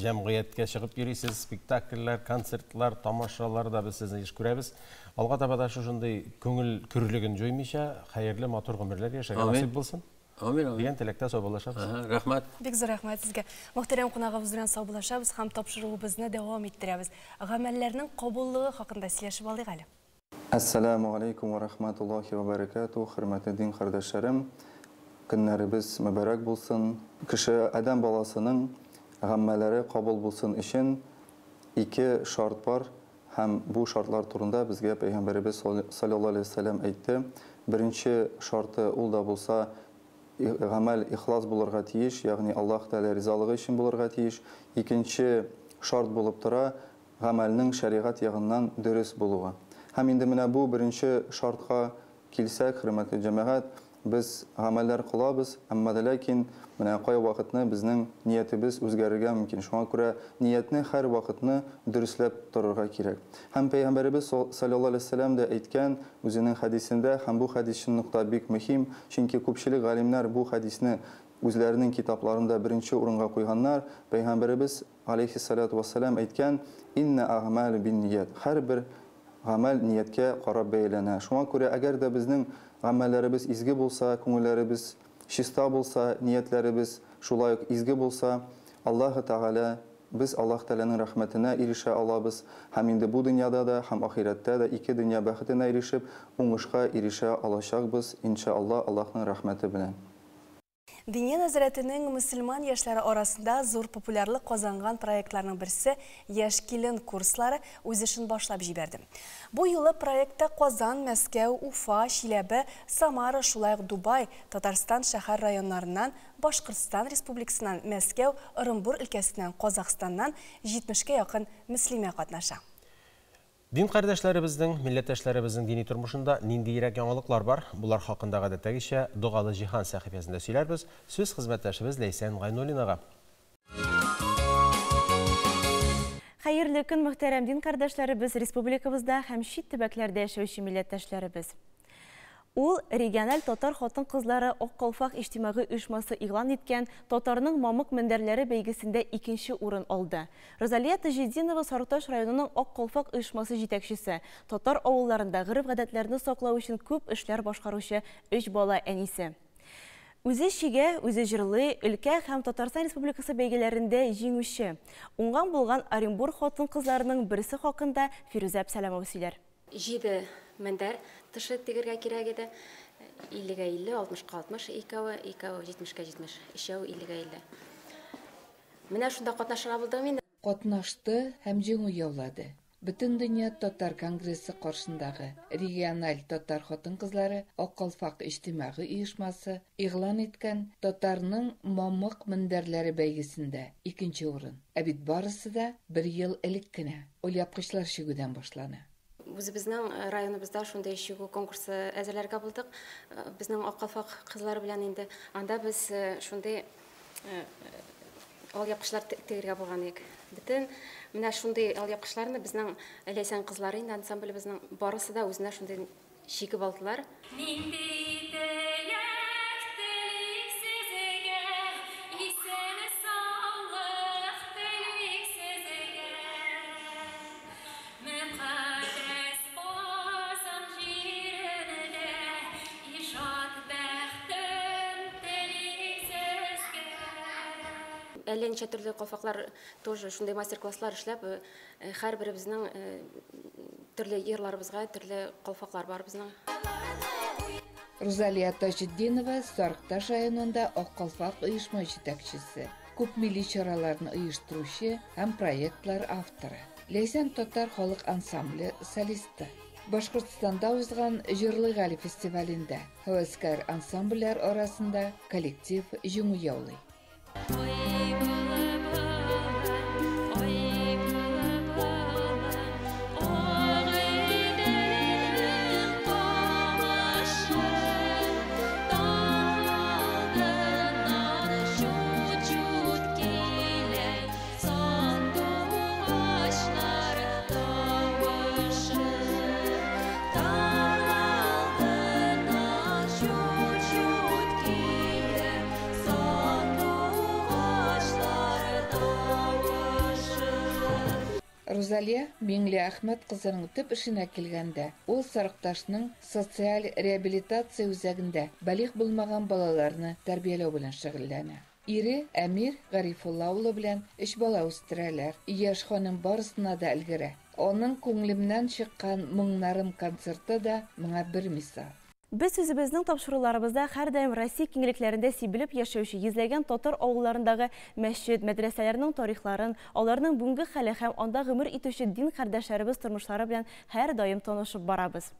җәмгыятькә чыгып йөрисез, спектакльләр, концертлар, тамашалар да без сезне еш күрәбез. Алга таба да шушындый күңел көрлеген җоймыйча, хәерле, матур гомерләр яшәргә насыйп булсын. Амин. Дигән теләктә саубуллашабыз. Рәхмәт. Бик зур рәхмәт сезгә. Мөхтәрәм кунагыбыз белән саубуллашабыз һәм тапшыруыбызны дәвам иттерәбез. Гамәлләрнең кабуллыгы хакында сөйләшеп алыйк әле. Ассаламу алейкум ва рахматуллахи ва баракату. Хөрмәтле дин кардәшләрем, көннәребез мөбарәк булсын. Кеше адәм баласының гамәлләре кабул булсын өчен 2 шарт бар һәм бу шартлар турында безгә Пәйгамбәрбез саллаллаһу алейһи ва саллям әйтте. Беренче шарты ул да булса гамәл ихлас булырга тиеш, ягъни Аллаһ Тәгалә ризалыгы өчен булырга тиеш. Икенче шарт булып тора гамәлнең шәригать ягыннан дөрес булуы. Һәм инде менә бу беренче шартка килсәк, хөрмәтле җәмәгать, без гамәлләр кылабыз, әмма ләкин менә кай вакытны безнең ниятебез үзгәрергә мөмкин. Шуңа күрә ниятне һәр вакытны дөресләп торырга кирәк. Һәм Пәйгамбәрбез саллаллаһу алейһи ва сәллям дә әйткән үзенең хәдисендә, һәм бу хәдис нукта бик мөһим, чөнки күпчелек галимнәр бу хәдисне үзләренең китапларында беренче урынга куйганнар. Пәйгамбәрбез алейһиссалату вассалам әйткән: "Инна аъмалу бинният". Һәрбер гамәл нияткә карап бәяләнә. Шуңа күрә әгәр дә безнең гамәлләребез изге булса, күңелләребез чиста булса, ниятләребез шулай ук изге булса, Аллаһ Тәгалә без Аллаһ Тәгаләнең рәхмәтенә ирешә алабыз. Һәм инде бу дөньяда да, һәм ахирәттә дә ике дөнья бәхетенә ирешеп, уңышка ирешә алачакбыз, иншаалла, Аллаһның рәхмәте белән. Дини нәзарәтенең мөселман яшьләре арасында зур популярлык казанган проектларның берсе яшь килен курслары үз эшен башлап җибәрде. Бу юлы проектта Казан, Мәскәү, Уфа, Чиләбе, Самара, шулай ук Дубай, Татарстан шәһәр районнарыннан, Башкортстан Республикасыннан, Мәскәү, Орынбур өлкәсеннән, Казакъстаннан 70-кә якын мөслимә катнаша. Дин кардәшләребезнең, милләттәшләребезнең дини тормышында ниндирәк яңалыклар бар? Булар хакында гадәттәгечә Дугалы җиһан сәхифәсендә сөйләрбез. Сүз хезмәттәшебез Ләйсән Гайнуллинага. Хәерле көн, мөхтәрәм дин кардәшләребез, республикабызда һәм чит төбәкләрдә яшәүче милләттәшләребез. Ул региональ татар хатын-кызлары Ак Калфак иҗтимагый оешмасы игълан иткән татарның мамык мендәрләре бәйгесендә 2нче урын алды. Розалия Таҗетдинова Сарыташ районының Ак Калфак оешмасы җитәкчесе, татар авылларында гореф-гадәтләрне саклау өчен күп эшләр башкаручы 3 бала әнисе. Үзе чигә, үзе җырлый, өлкә һәм Татарстан Республикасы бәйгеләрендә җиңүче. Уңган булган Оренбур хатын-кызларының берсе хакында Фирүзә Әбсәләмова сөйләр. 7 мендәр тышы тегергә кирәк иде. 50-га 50, 60-ка 60, икәү 70-ка 70, ишәү 50-га 50. Менә шунда катнашырга булдым инде. Катнашты һәм җиңү яулады. Бөтен дөнья татар конгрессы каршындагы региональ татар хатын-кызлары Ак Калфак иҗтимагый оешмасы игълан иткән татарның мамык мендәрләре бәйгесендә 2нче урын. Ә бит барысы да 1 ел элек кенә уйлапкычлар чигүдән башлана. Үзебезнең районыбызда шундай чигү конкурсы әзерләргә булдык. Безнең Ак Калфак кызлары белән инде анда без шундай алъяпкычлар тегергә булган идек. Бөтен менә шундай алъяпкычларны безнең Ләйсән кызлары инде ансамблебезнең барысы да үзенә шундай чигеп алдылар. Әллә ничә төрле калфаклар тоже шундай мастер-класслар эшләп, һәрберебезнең төрле йырларыбызга төрле калфаклар бар безнең. Розалия Таҗетдинова Сарыташ районында Ак Калфак оешма җитәкчесе, күп милли чараларны оештыручы һәм проектлар авторы. Ләйсән татар халык ансамбле солисты. Башкортстанда узган Җырлый Гали фестивалендә һәвәскәр ансамбльләр арасында коллектив җиңү яулый. Розалия Миңли Әхмәт кызының төп эшенә килгәндә, ул Сарыкташның социаль реабилитация үзәгендә балигъ булмаган балаларны тәрбияләү белән шөгыльләнә. Ире Әмир Гарифулла улы белән 3 бала үстерәләр. Яшь ханым барысына да өлгерә. Аның күңелемнән чыккан моңнарым концерты да моңа бер мисал. Без үзебезнең тапшыруларыбызда һәрдаим Россия киңлекләрендә сибелеп яшәүче йөзләгән татар авылларындагы мәчет, мәдрәсәләрнең тарихларын, аларның бүгенге хәле һәм анда гомер итүче дин кардәшләребез тормышлары белән һәрдаим танышып барабыз.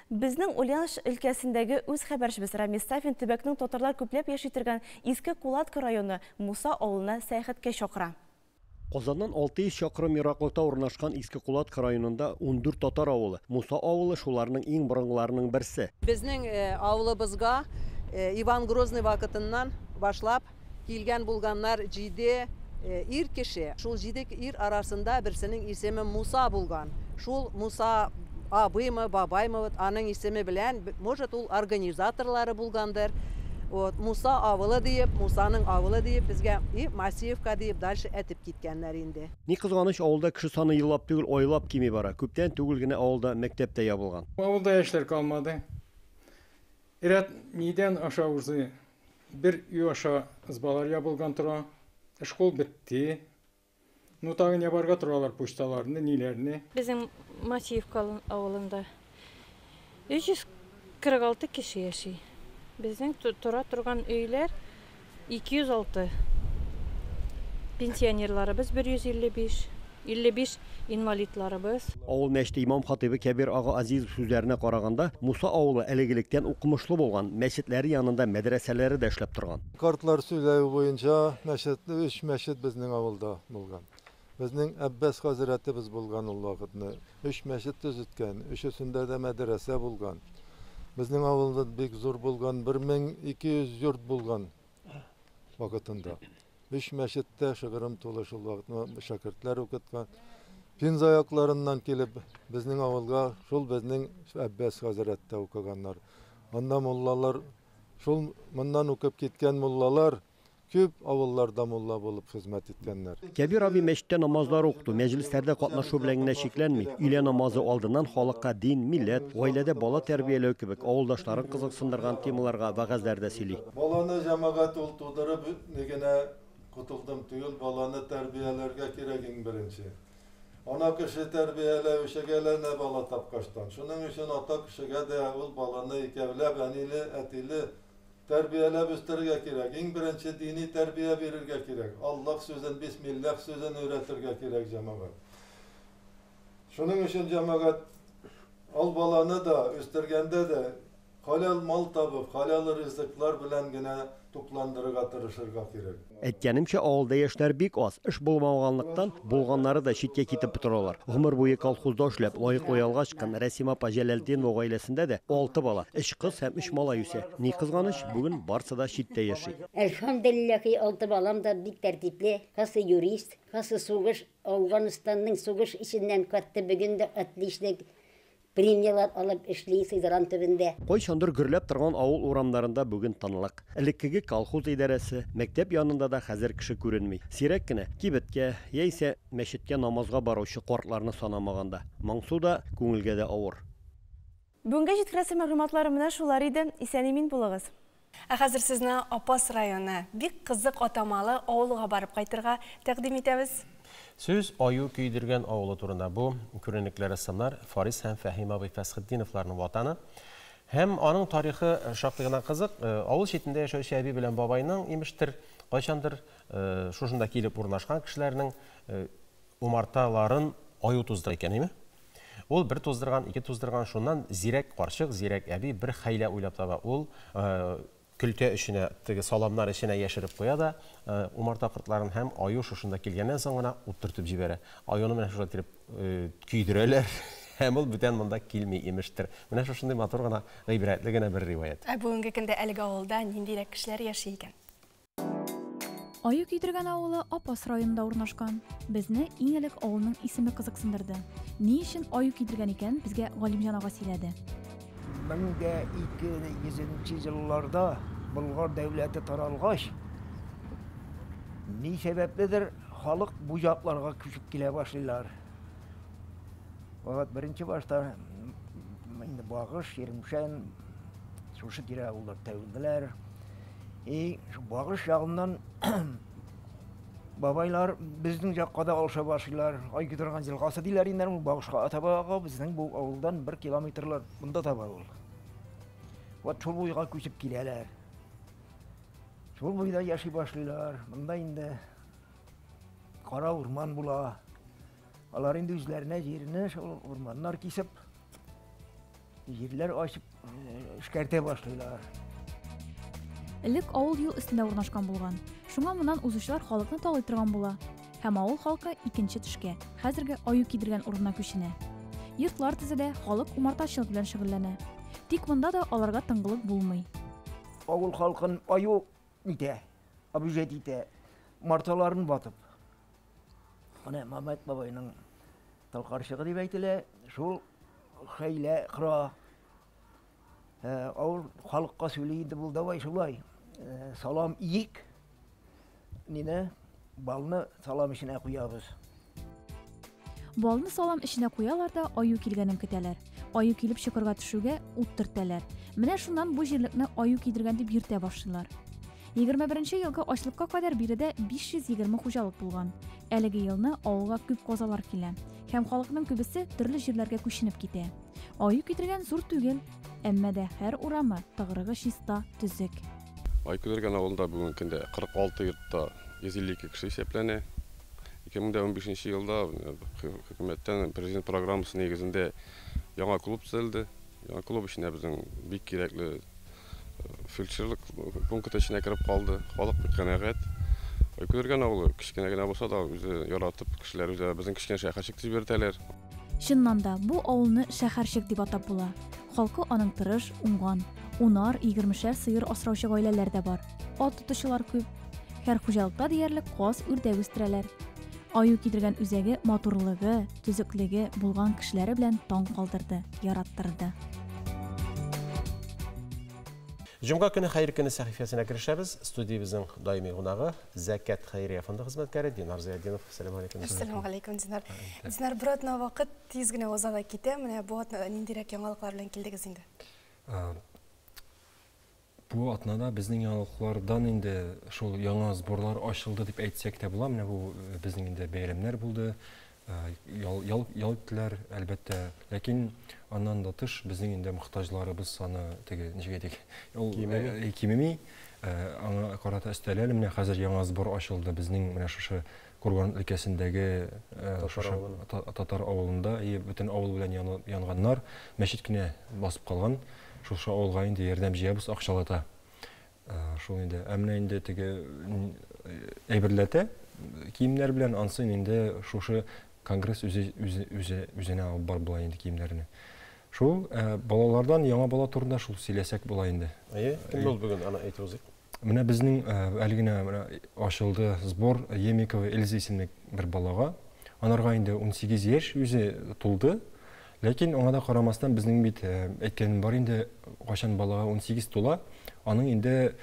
Безнең Ульяновск өлкәсендәге үз хәбәрчебез Рамис Сафин төбәкнең татарлар күпләп яши торган Иске Кулатка районы Муса авылына сәяхәткә чакыра. Казаннан 600 чакрым ераклыкта урнашкан Иске Кулатка районында 14 татар авылы. Муса авылы шуларның иң борынгыларының берсе. Безнең авылыбызга Иван Грозный вакытыннан башлап килгән булганнар 7 ир кеше. Шул 7 ир арасында берсенең исеме Муса булган. Шул Муса абыймы, бабаймы, аның исеме белән, может, ул организаторлары булгандыр. Вот Муса авылы дип, Мусаның авылы дип безгә Масиевка дип дальше әтеп киткәннәр инде. Ни кызганыч, авылда кеше саны еллап түгел, айлап кими бара. Күптән түгел генә авылда мәктәп тә ябылган. Авылда яшьләр калмады. Ират нидән аша узы? Бер үй аша ызбалар ябылган тора. Школ бетте. Ну тагын ябарга торалар почталарны, ниләрне. Безнең Масиевка авылында 346 кеше яши. Безнең тора торган өйләр 206. Пенсионерларыбыз 155. 55 инвалидларыбыз. Авыл мәчете имам хатибы Кәбир ага Азизов сүзләренә караганда, Муса авылы әлегелектән укымышлы булган, мәчетләре янында мәдрәсәләре дә эшләп торган. Картлар сөйләү буенча мәчетле 3 мәчет безнең авылда булган. Безнең Әббәс хәзрәтебез булган ул вакытны 3 мәчет төзеткән, өчесендә дә мәдрәсә булган. Безнең авылда бик зур булган 1200 йорт булган вакытында. 5 мәчеттә шыгырым тулы шул вакытны шәкертләр укыткан. Пинза якларыннан килеп безнең авылга шул безнең Әббәс хәзрәттә укыганнар. Анда муллалар, шул моннан укып киткән муллалар күп авылларда мулла булып хезмәт иткәннәр. Кәбир аби мәчеттә намазлар укыту, мәҗлесләрдә катнашу белән генә шикләнми, өйлә намазы алдыннан халыкка дин, милләт, гаиләдә бала тәрбияләү кебек авылдашларын кызыксындырган темаларга вәгазьләр дә сөйли. Баланы җәмәгать ул тудырып нигенә кутылдым түгел, баланы тәрбияләргә кирәк иң беренче. Ана кеше тәрбияләүчегә бала тапкаштан. Шуның өчен ата кешегә дә ул баланы икәүләп, әниле, әтиле тәрбияләп үстерергә кирәк. Иң беренче дини тәрбия бирергә кирәк. Аллаһ сүзен, бисмиллах сүзен өйрәтергә кирәк җәмәгать. Шуның өчен җәмәгать ал баланы да үстергәндә дә халал мал табып, халал ризыклар белән генә тукландырырга тырышырга кирәк. Әйткәнемчә, авылда яшьләр бик аз, эш булмаганлыктан булганнары да читкә китеп торалар. Гомер буе колхозда эшләп, лаеклы ялга чыккан Рәсима апа Җәләлдинова гаиләсендә дә 6 бала, 3 кыз һәм 3 малай үсә. Ни кызганыч, бүген барысы да читтә яши. Әлхәмдүлилләһи, 6 балам да бик тәртипле, касы юрист, касы сугыш, Афганистанның сугыш иченнән кайтты, бүген дә отлично премиялар алып эшли сыйдыран төбендә. Кайчандыр гөрләп торган авыл урамнарында бүген тынлык. Элеккеге колхоз идарәсе, мәктәп янында да хәзер кеше күренми. Сирәк кенә кибеткә яисә мәчеткә намазга баручы картларны санамаганда. Моңсу да күңелгә дә авыр. Бүгенге җиткерәсе мәгълүматлар менә шулар иде. Исән-имин булыгыз. Хәзер сезне Апас районы бик кызык атамалы авылга барып кайтырга тәкъдим итәбез. Сөз аю көйдергән авылы турында. Бу күренекләр рәссамнар Фарис һәм Фәһим абый Фәсхетдиновларның ватаны. Һәм аның тарихы шактый гына кызык. Авыл читендә яшәүче әби белән бабайның имештер кайчандыр шушында килеп урнашкан кешеләрнең умарталарын аю туздыра икән, әйме? Ул бер туздырган, ике туздырган, шуннан зирәк карчык, зирәк әби бер хәйлә уйлап таба. Ул көлтә эченә, теге саламнар эченә яшереп куя да, умарта кортларын һәм аю шушында килгәннән соң гына утыртып җибәрә. Аюны менә шуңа тиреп көйдерәләр. Һәм ул бүтән монда килми имештер. Менә шушындый матур гына, гыйбрәтле генә бер риваят. Бүгенге көндә әлеге авылда ниндирәк кешеләр яши икән? Аю көйдергән авылы Апас районында урнашкан. Безне иң элек авылның исеме кызыксындырды. Ни өчен аю көйдергән икән, безгә Галимҗан ага сөйләде. 1200 елларда Болгар дәүләте таралгач, ни сәбәпледер халык бу якларга күчеп килә башлыйлар. Вакыт беренче башта инде Багыш, Еремшән, шушы тирә авыллар тәүләр. Шу Багыш ягыннан бабайлар безнең якка да алыша башлыйлар. Ай көтергән җилгасы диләр инде, Багышка табага безнең бу авылдан 1 километрлар монда таба ул. Вот шул буйга күчеп киләләр. Шул буйда яши башлыйлар. Монда инде кара урман була. Алар инде үзләренә җирне шул урманнар кисеп, җирләр ачып эшкәртә башлыйлар. Элек авыл юл өстендә урнашкан булган. Шуңа моннан узучылар халыкны талый торган була. һәм авыл халкы икенче төшкә, хәзерге аю кидергән урынына күченә. Йортлар төзедә халык умартачылык белән шөгыльләнә. Тик монда да аларга тыңгылык булмый. Авыл халкын аю итә, абүҗәт итә, марталарын батып. Аны Мамат бабайның талкарчыгы дип әйтелә, шул хәйлә кыра. Авыл халыкка сөйли инде бул давай шулай. Салам иек. Нине балны салам ишенә куябыз. Балны салам эченә куялар да аю килгәнен көтәләр. Аю килеп чокырга төшүгә ут төртәләр. Менә шуннан бу җирлекне аю кидергән дип йөртә башлыйлар. 21 елгы ачлыкка кадәр биредә 520 хуҗалык булган. Әлеге елны авылга күп казалар килә. Һәм халыкның күбесе төрле җирләргә күченеп китә. Аю китергән зур түгел, әмма дә һәр урамы тыгрыгы чиста, төзек. Аю китергән авылда бүгенге көндә 46 йортта 152 кеше исәпләнә. 2015 елда хөкүмәттән президент программасы нигезендә яңа клуб төзелде. Яңа клуб эченә безнең бик кирәкле фельдшерлык пункты эченә кереп калды. Халык бик канәгать. Аю китергән авылы кичкенә генә булса да үзе яратып кешеләр үзе безнең кичкенә шәһәрчек төзеп бирделәр. Чыннан да бу авылны шәһәрчек дип атап була. Халкы аның тырыш, уңган, 10-20 сыер асраучы гаиләләр дә бар. Ат тотучылар күп. Һәр хуҗалыкта диярлек каз, үрдәк үстерәләр. Аю кидергән үзәге матурлыгы, төзеклеге булган кешеләре белән таң калдырды, яраттырды. Җомга көне хәйр көне сәхифәсенә керешәбез. Студиябезнең даими гунагы Зәкәт хәйрия фонды хезмәткәре Динар Зыяддинов. Ассаламу алейкум. Ассаламу алейкум, Динар. Динар, бер атна вакыт тиз генә уза китә. Менә бу атна ниндирәк яңалыклар белән килдегез инде? Бу атнада безнең яңалыклардан инде шул яңа сборлар ачылды дип әйтсәк тә була. Менә бу безнең инде бәйрәмнәр булды. Ял иттеләр, әлбәттә. Ләкин аннан да тыш безнең инде мохтаҗларыбыз саны теге ничек әйтик, кимеми. Аңа карата өстәләр менә хәзер яңа сбор ачылды безнең менә шушы Курган өлкәсендәге татар авылында, бөтен авыл белән янганнар мәчет кенә басып калган. Шушы авылга инде ярдәм җыябыз, акчалата. Шул инде әмнә инде теге әйберләтә киемнәр белән ансын инде шушы конгресс үзенә алып бар була инде киемнәрне. Шул балалардан яңа бала турында шул сөйләсәк була инде. Кем бул бүген аны әйтеп узыйк. Менә безнең әлегенә ачылды сбор Емикова Эльза исемле бер балага. Анарга инде 18 яшь үзе тулды. Ләкин аңа да карамастан безнең бит әйткәнем бар инде кашан балага 18 тула, аның инде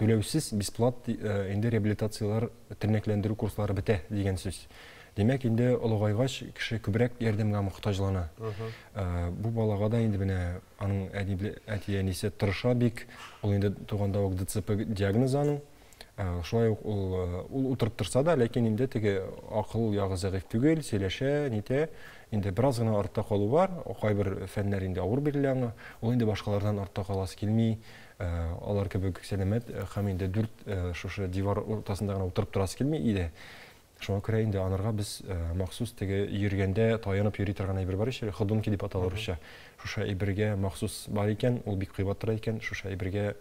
түләүсез бесплат инде реабилитациялар, тернәкләндерү курслары бетә дигән сүз. Демәк инде олыгайгач кеше күбрәк ярдәмгә мохтаҗлана. Бу балага да инде менә аның әти-әнисе тырыша бик, ул инде туганда ук ДЦП диагноз аның. Шулай ук ул утырып торса да, ләкин инде теге акыл ягы зәгыйф түгел, сөйләшә, нитә, инде бераз гына артта калу бар, кайбер фәннәр инде авыр бирелә аңа, ул инде башкалардан артта каласы килми, алар кебек сәламәт һәм инде дүрт шушы дивар ортасында гына утырып торасы килми иде. Шуңа күрә инде анарга біз махсус теге йөргәндә таянып йөри торган әйбер бар икән, ходунки дип аталар русча. Шушы әйбергә махсус бар икән, ул бик кыйбат тора икән, шушы әйбергә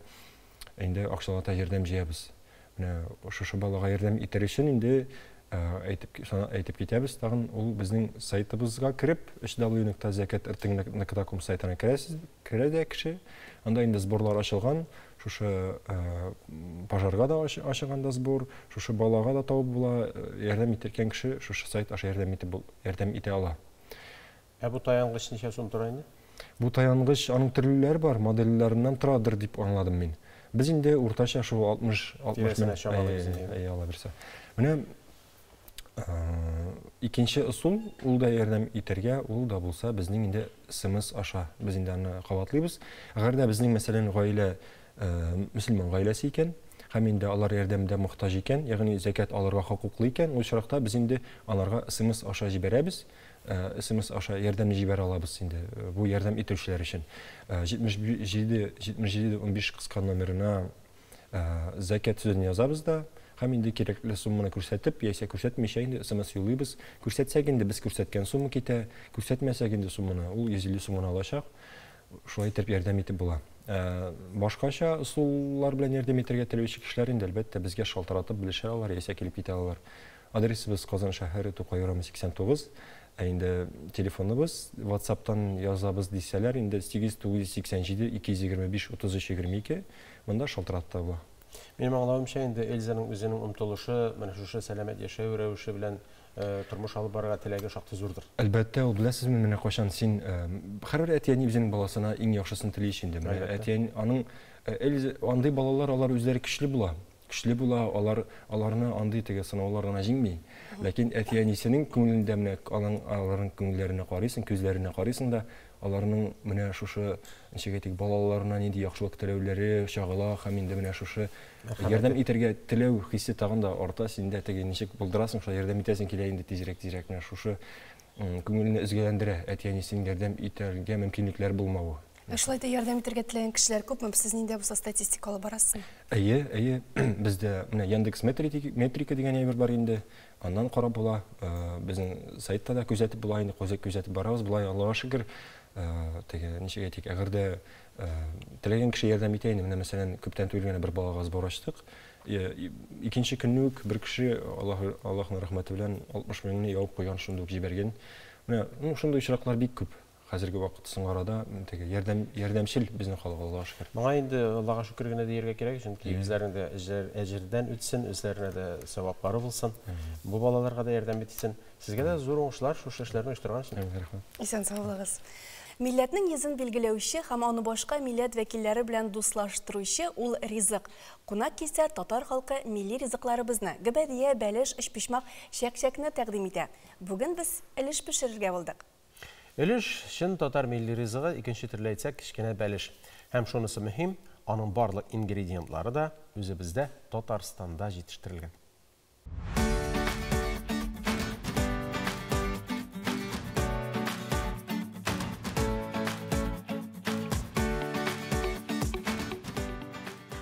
инде акчалата ярдәм җыябыз. Менә шушы балага ярдәм итәр өчен инде әйтеп китәбез, тагын ул безнең сайтыбызга кирип, www.zakat.rtng.com сайтына керә дә кеше. Анда инде сборлар ачылган. Шушы пожарга да ачылган да сбор, шушы балага да табып була, ярдәм иткән кеше шушы сайт аша ярдәм итә ала. Бу таянгыч ничә сум тора инде? Бу таянгыч аның төрлеләре бар, модельләреннән торадыр дип аңладым мин. Без инде уртача шу 60 мең ала берсе. Менә икенче усул, ул да ярдәм итәргә, ул да булса безнең инде СМС аша без инде аны кабатлыйбыз. Әгәр дә безнең мәсәлән гаилә мөселман гаиләсе икән, һәм инде алар ярдәмдә мохтаҗ икән, ягъни закат алырга хокуклы икән, ул чакта без инде аларга СМС аша җибәрәбез. СМС аша ярдәм җибәрә алабыз инде. Бу ярдәм итүчеләр өчен 77-15 кыска номерына закат сүзен язабыз да, һәм инде кирәкле сумманы күрсәтеп, яисә күрсәтмичә инде СМС юлыйбыз. Күрсәтсәк инде без күрсәткән сумма китә, күрсәтмәсәк инде сумманы ул 150 сумманы алачак. Шулай итеп ярдәм итеп була. Башкача усуллар белән ярдәм итәргә теләүче кешеләр инде әлбәттә безгә шалтыратып белешә алар, яисә килеп китә алар. Адресыбыз Казан шәһәре Тукай урамы 89. Инде телефоныбыз WhatsApp-тан язабыз дисәләр, инде 8987 225 3322. Монда шалтыратта була. Минем аңлавымча, инде Эльзаның үзенең омтылышы, менә шушы сәламәт яшәү рәвеше белән тормыш алып барырга теләге шактый зурдыр. Әлбәттә, ул беләсезме, менә кайчан син һәрбер әтияне үзенең баласына иң яхшысын тели инде. Менә әтияне аның андый балалар алар үзләре көчле була. Көчле була, аларны андый теге сынауларына җиңми. Ләкин әтиянисенең күңелендә менә аларның күңелләренә карыйсың, күзләренә карыйсың да, аларның менә шушы ничек әйтик, балаларына нинди яхшылык теләүләре чагыла, һәм инде менә шушы ярдәм итәргә теләү хиссе тагын да арта, синдә теге ничек булдырасың, шул ярдәм итәсең килә инде тизрәк менә шушы күңелне үзгәләндерә, әтиянисенең ярдәм итәргә мөмкинлекләр булмавы. Шулай да ярдәм итәргә теләгән кешеләр күпме? Сез нинди булса статистика алып барасыз? Әйе, бездә менә Яндекс метрика дигән әйбер бар инде. Аннан карап була, безнең сайтта да күзәтеп була, инде күзәтеп барабыз, булай Аллаһка шөкер. Теге ничек әйтик, әгәр дә теләгән кеше ярдәм итә инде, менә мәсәлән, күптән түгел бер балага сбор ачтык. Икенче көнне үк бер кеше Аллаһның рәхмәте белән 60 меңне явып куйган, шундый ук җибәргән. Менә шундый очраклар бик күп. Хәзерге вакыт соң арада теге ярдәмчел безнең халык, Аллаһка шөкер. Моңа инде Аллаһка шөкер генә дияргә кирәк, чөнки үзләренең дә әҗердән үтсен, үзләренә дә саваплары булсын. Бу балаларга да ярдәм итсен. Сезгә дә зур уңышлар шушы эшләрне оештырган өчен. Рәхмәт. Исән саулыгыз. Милләтнең йөзен билгеләүче һәм аны башка милләт вәкилләре белән дуслаштыручы ул ризык. Кунак кисә татар халкы милли ризыкларыбызны, гөбәдия, бәлеш, эшпишмак, шәк-шәкне тәкъдим итә. Бүген без элеш пешерергә булдык. Элеш чын татар милли ризыгы, икенче төрле әйтсәк, кичкенә бәлеш. Һәм шунысы мөһим, аның барлык ингредиентлары да үзебездә Татарстанда җитештерелгән.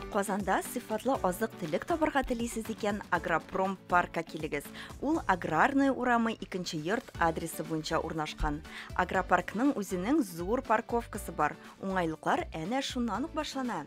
Казанда сыйфатлы азык-төлек табарга телисез икән, Агропром паркка килегез. Ул Аграрный урамы 2нче йорт адресы буенча урнашкан. Агропаркның үзенең зур парковкасы бар. Уңайлыклар әнә шуннан ук башлана.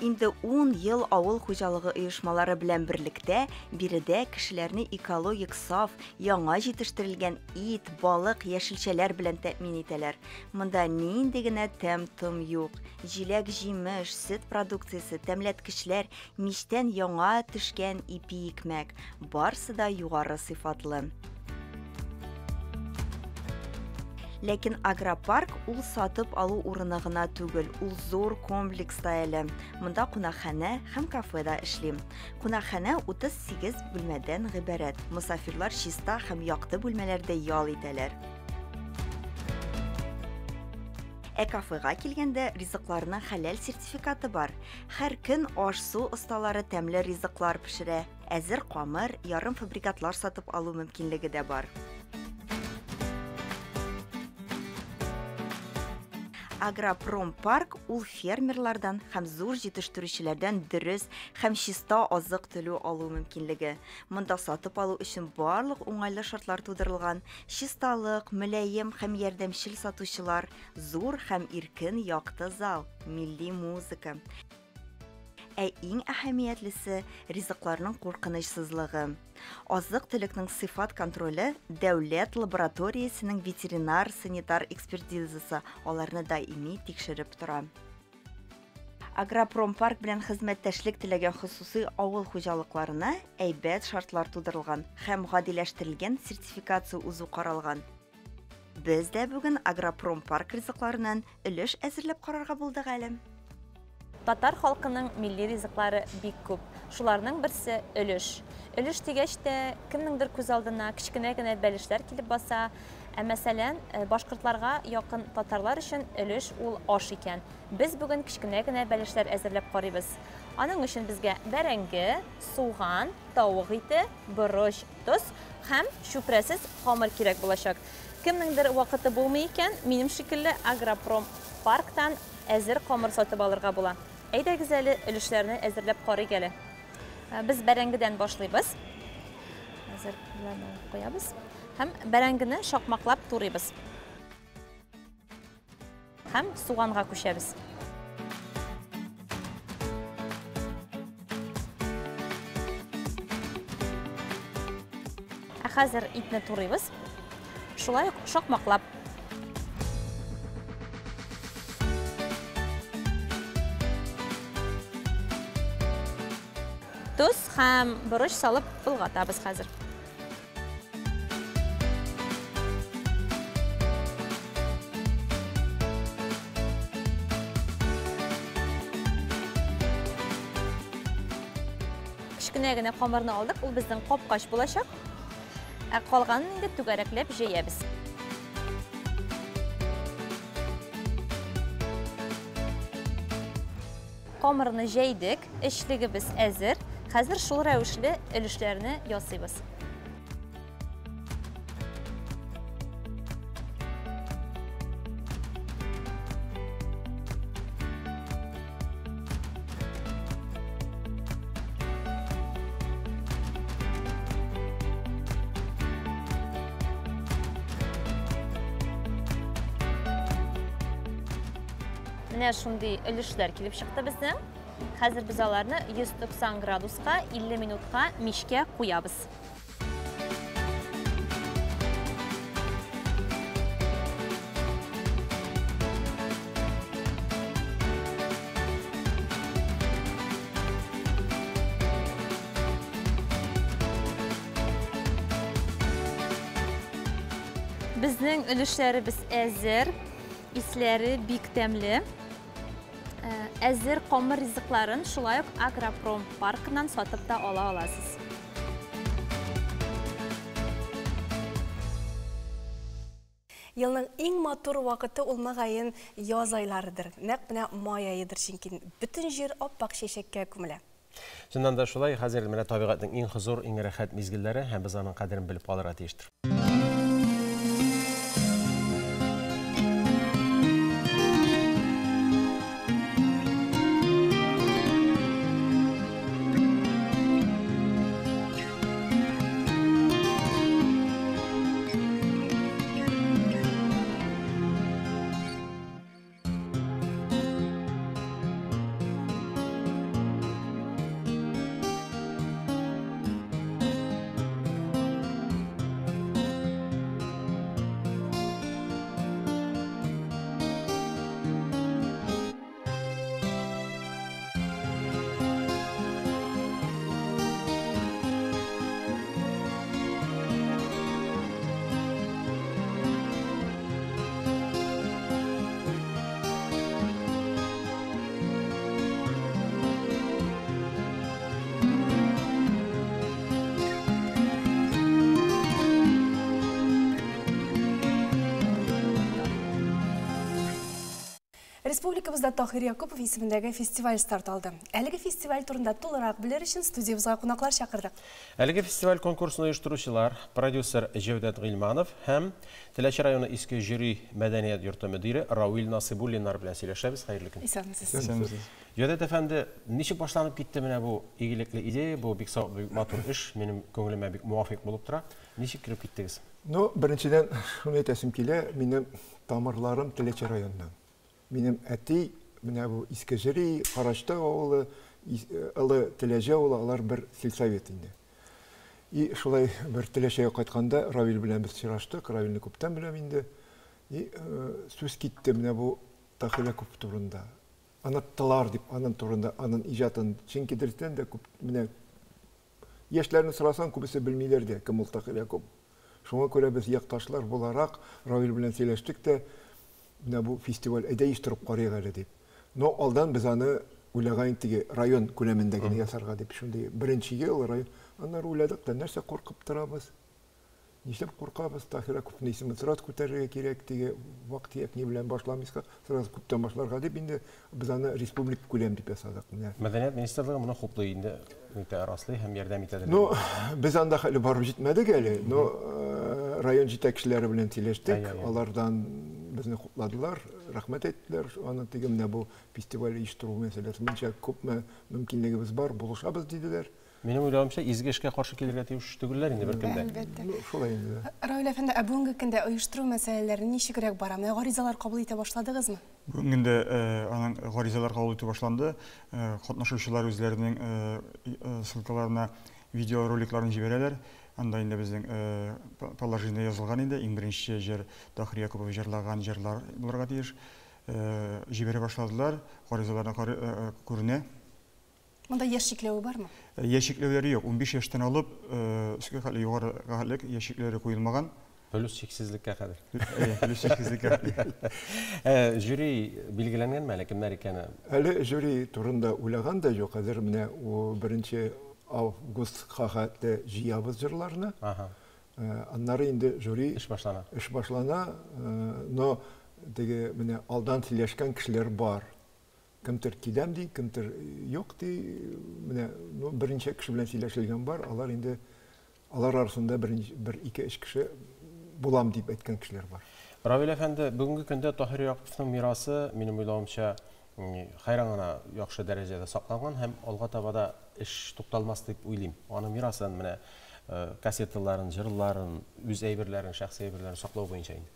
Инде 10 ел авыл хуҗалыгы оешмалары белән берлектә биредә кешеләрне экологик саф, яңа җитештерелгән ит, балык, яшелчәләр белән тәэмин итәләр. Монда нинди генә тәм-том юк. Җиләк, җимеш, сөт продукциясе, тәмләткечләр, мичтән яңа төшкән ипи икмәк. Барсы да югары сыйфатлы. Ләкин агропарк ул сатып алу урыны гына түгел, ул зур комплекста әле. Монда кунакханә һәм кафе да эшли. Кунакханә 38 бүлмәдән гыйбарәт. Мусафирлар чиста һәм якты бүлмәләрдә ял итәләр. Кафега килгәндә ризыкларның хәләл сертификаты бар. Һәр көн аш-су осталары тәмле ризыклар пешерә. Әзер камыр, ярым фабрикатлар сатып алу мөмкинлеге дә бар. Агропром парк ул фермерлардан һәм зур җитештерүчеләрдән дөрес һәм чиста азык төлү алу мөмкинлеге. Монда сатып алу өчен барлык уңайлы шартлар тудырылган. Чисталык, мөлаем һәм ярдәмчел сатучылар, зур һәм иркен якты зал, милли музыка. Иң әһәмиятлесе ризыкларның куркынычсызлыгы. Азык-төлекнең сыйфат контроле дәүләт лабораториясенең ветеринар-санитар экспертизасы аларны даими тикшереп тора. Агропром парк белән хезмәттәшлек теләгән хусусый авыл хуҗалыкларына әйбәт шартлар тудырылган һәм гадиләштерелгән сертификация узу каралган. Без дә бүген Агропром парк ризыкларынан өлеш әзерләп карарга булдык әле. Татар халкының милли ризыклары бик күп. Шуларның берсе өлеш. Өлеш дигәч тә кемнеңдер күз алдына кичкенә генә бәлешләр килеп баса. Мәсәлән, башкортларга якын татарлар өчен өлеш ул аш икән. Без бүген кичкенә генә бәлешләр әзерләп карыйбыз. Аның өчен безгә бәрәңге, суган, тавык ите, борыч, тоз һәм чүпрәсез хамыр кирәк булачак. Кемнеңдер вакыты булмый икән, минем шикелле Агропром парктан әзер камыр сатып алырга була. Әйдәгез әле өлешләрне әзерләп карыйк әле. Без бәрәңгедән башлыйбыз. Әзер куябыз. Һәм бәрәңгене шакмаклап турыйбыз. һәм суганга күчәбез. Хәзер итне турыйбыз. Шулай ук шакмаклап. Туз һәм борыч салып былгатабыз хәзер. Кечкенә генә камырны алдык, ул безнең капкач булачак. Калганын инде түгәрәкләп җәябез. Камырны җәйдек, эшлегебез әзер. Хәзер шул рәвешле өлешләрне ясыйбыз. Менә шундый өлешләр килеп чыкты безнең. Хәзер без аларны 190 градуска 50 минутка мичкә куябыз. Безнең өлешләребез әзер, исләре бик тәмле. Әзер камыр ризыкларын шулай ук Агропром паркынан сатып та ала аласыз. Елның иң матур вакыты ул магайын яз айларыдыр. Нәкъ менә май айыдыр, чөнки бөтен җир аппак чәчәккә күмелә. Шуннан да шулай, хәзер менә табигатьнең иң хозур, иң рәхәт мизгелләре, һәм без аның кадерен белеп калырга тиештер. Республикабызда Тахир Якупов исемендәге фестиваль старт алды. Әлеге фестиваль турында тулырак белер өчен студиябызга кунаклар чакырдык. Әлеге фестиваль конкурсын оештыручылар продюсер Җәүдәт Гыйльманов һәм Теләче районы иске жюри мәдәният йорты мөдире Равил Насыйбуллиннар белән сөйләшәбез. Хәерле көн. Исәнмесез. Җәүдәт әфәнде, ничек башланып китте менә бу игелекле идея, бу бик сау, бик матур эш, минем күңелемә бик муафик булып тора. Ничек кирип киттегез? Ну, беренчедән шуны әйтәсем килә, минем тамырларым Теләче районыннан. Минем әти, менә бу иске жюри, Карашты авылы, Ылы Теләҗе авылы, алар бер сельсовет инде. И шулай бер Теләчегә кайтканда Равил белән без очраштык, Равилне күптән беләм инде. И сүз китте менә бу Тахир Якупов турында. Анаттылар дип, аның турында, аның иҗатын, чөнки дөрестән дә күп менә яшьләрне сорасаң, күбесе белмиләр дә кем ул Тахир Якупов. Шуңа күрә без якташлар буларак Равил белән сөйләштек тә, менә бу фестиваль әйдәйштырып карыйк әле дип. Но алдан без аны уйлаган теге район күләмендә генә ясарга дип, шундый беренче ел район. Аннары уйладык та, нәрсә куркып торабыз? Нишләп куркабыз? Тахир Яковлевның исемен сразу күтәрергә кирәк, теге вакыт якни белән башламыйска, сразу күптән башларга дип, инде без аны республик күләм дип ясадык. Мәдәният министрлыгы моны хуплый инде, раслый һәм ярдәм итәдер. Ну, без анда хәле барып җитмәдек әле. Но район җитәкчеләре белән сөйләштек, алардан безне хупладылар, рәхмәт әйттеләр. Аны теге менә бу фестиваль оештыру мәсьәләсе буенча күпме мөмкинлегебез бар, булышабыз диделәр. Минем уйлавымча, изге эшкә каршы килергә тиеш түгелләр инде беркемдә. Әлбәттә. Шулай инде. Равил әфәнде, бүгенге көндә оештыру мәсьәләләре ничегрәк бара? Менә гаризалар кабул итә башладыгызмы? Бүгенге аның гаризалар кабул итү башланды. Катнашучылар үзләренең ссылкаларына видеороликларын җибәрәләр. Анда инде безнең положение язылган инде. Иң беренче җыр Тахир Якупов җырлаган җырлар булырга тиеш. Җибәрә башладылар. Гаризаларны күренә. Монда яшь чикләве бармы? Яшь чикләүләре юк. 15 яшьтән алып, үскә хәлле югары хәллек яшь чикләүләре куелмаган. Плюс чиксезлеккә кадәр. Плюс чиксезлеккә. Жюри билгеләнгәнме әле кемнәр икәне? Әле жюри турында уйлаган да юк. Хәзер менә беренче августка хәтле җыябыз җырларны. Аннары инде жюри эш башлана. Эш башлана, но теге менә алдан сөйләшкән кешеләр бар. Кемдер киләм ди, кемдер юк ди. Менә беренче кеше белән сөйләшелгән бар. Алар инде алар арасында бер-ике эш кеше булам дип әйткән кешеләр бар. Равил әфәнде, бүгенге көндә Тахир Якововның мирасы, минем уйлавымча, хайран гына яхшы дәрәҗәдә сакланган һәм алга таба да эш тукталмас дип уйлыйм. Аның мирасын менә кассеталарын, җырларын, үз әйберләрен, шәхси әйберләрен саклау буенча инде.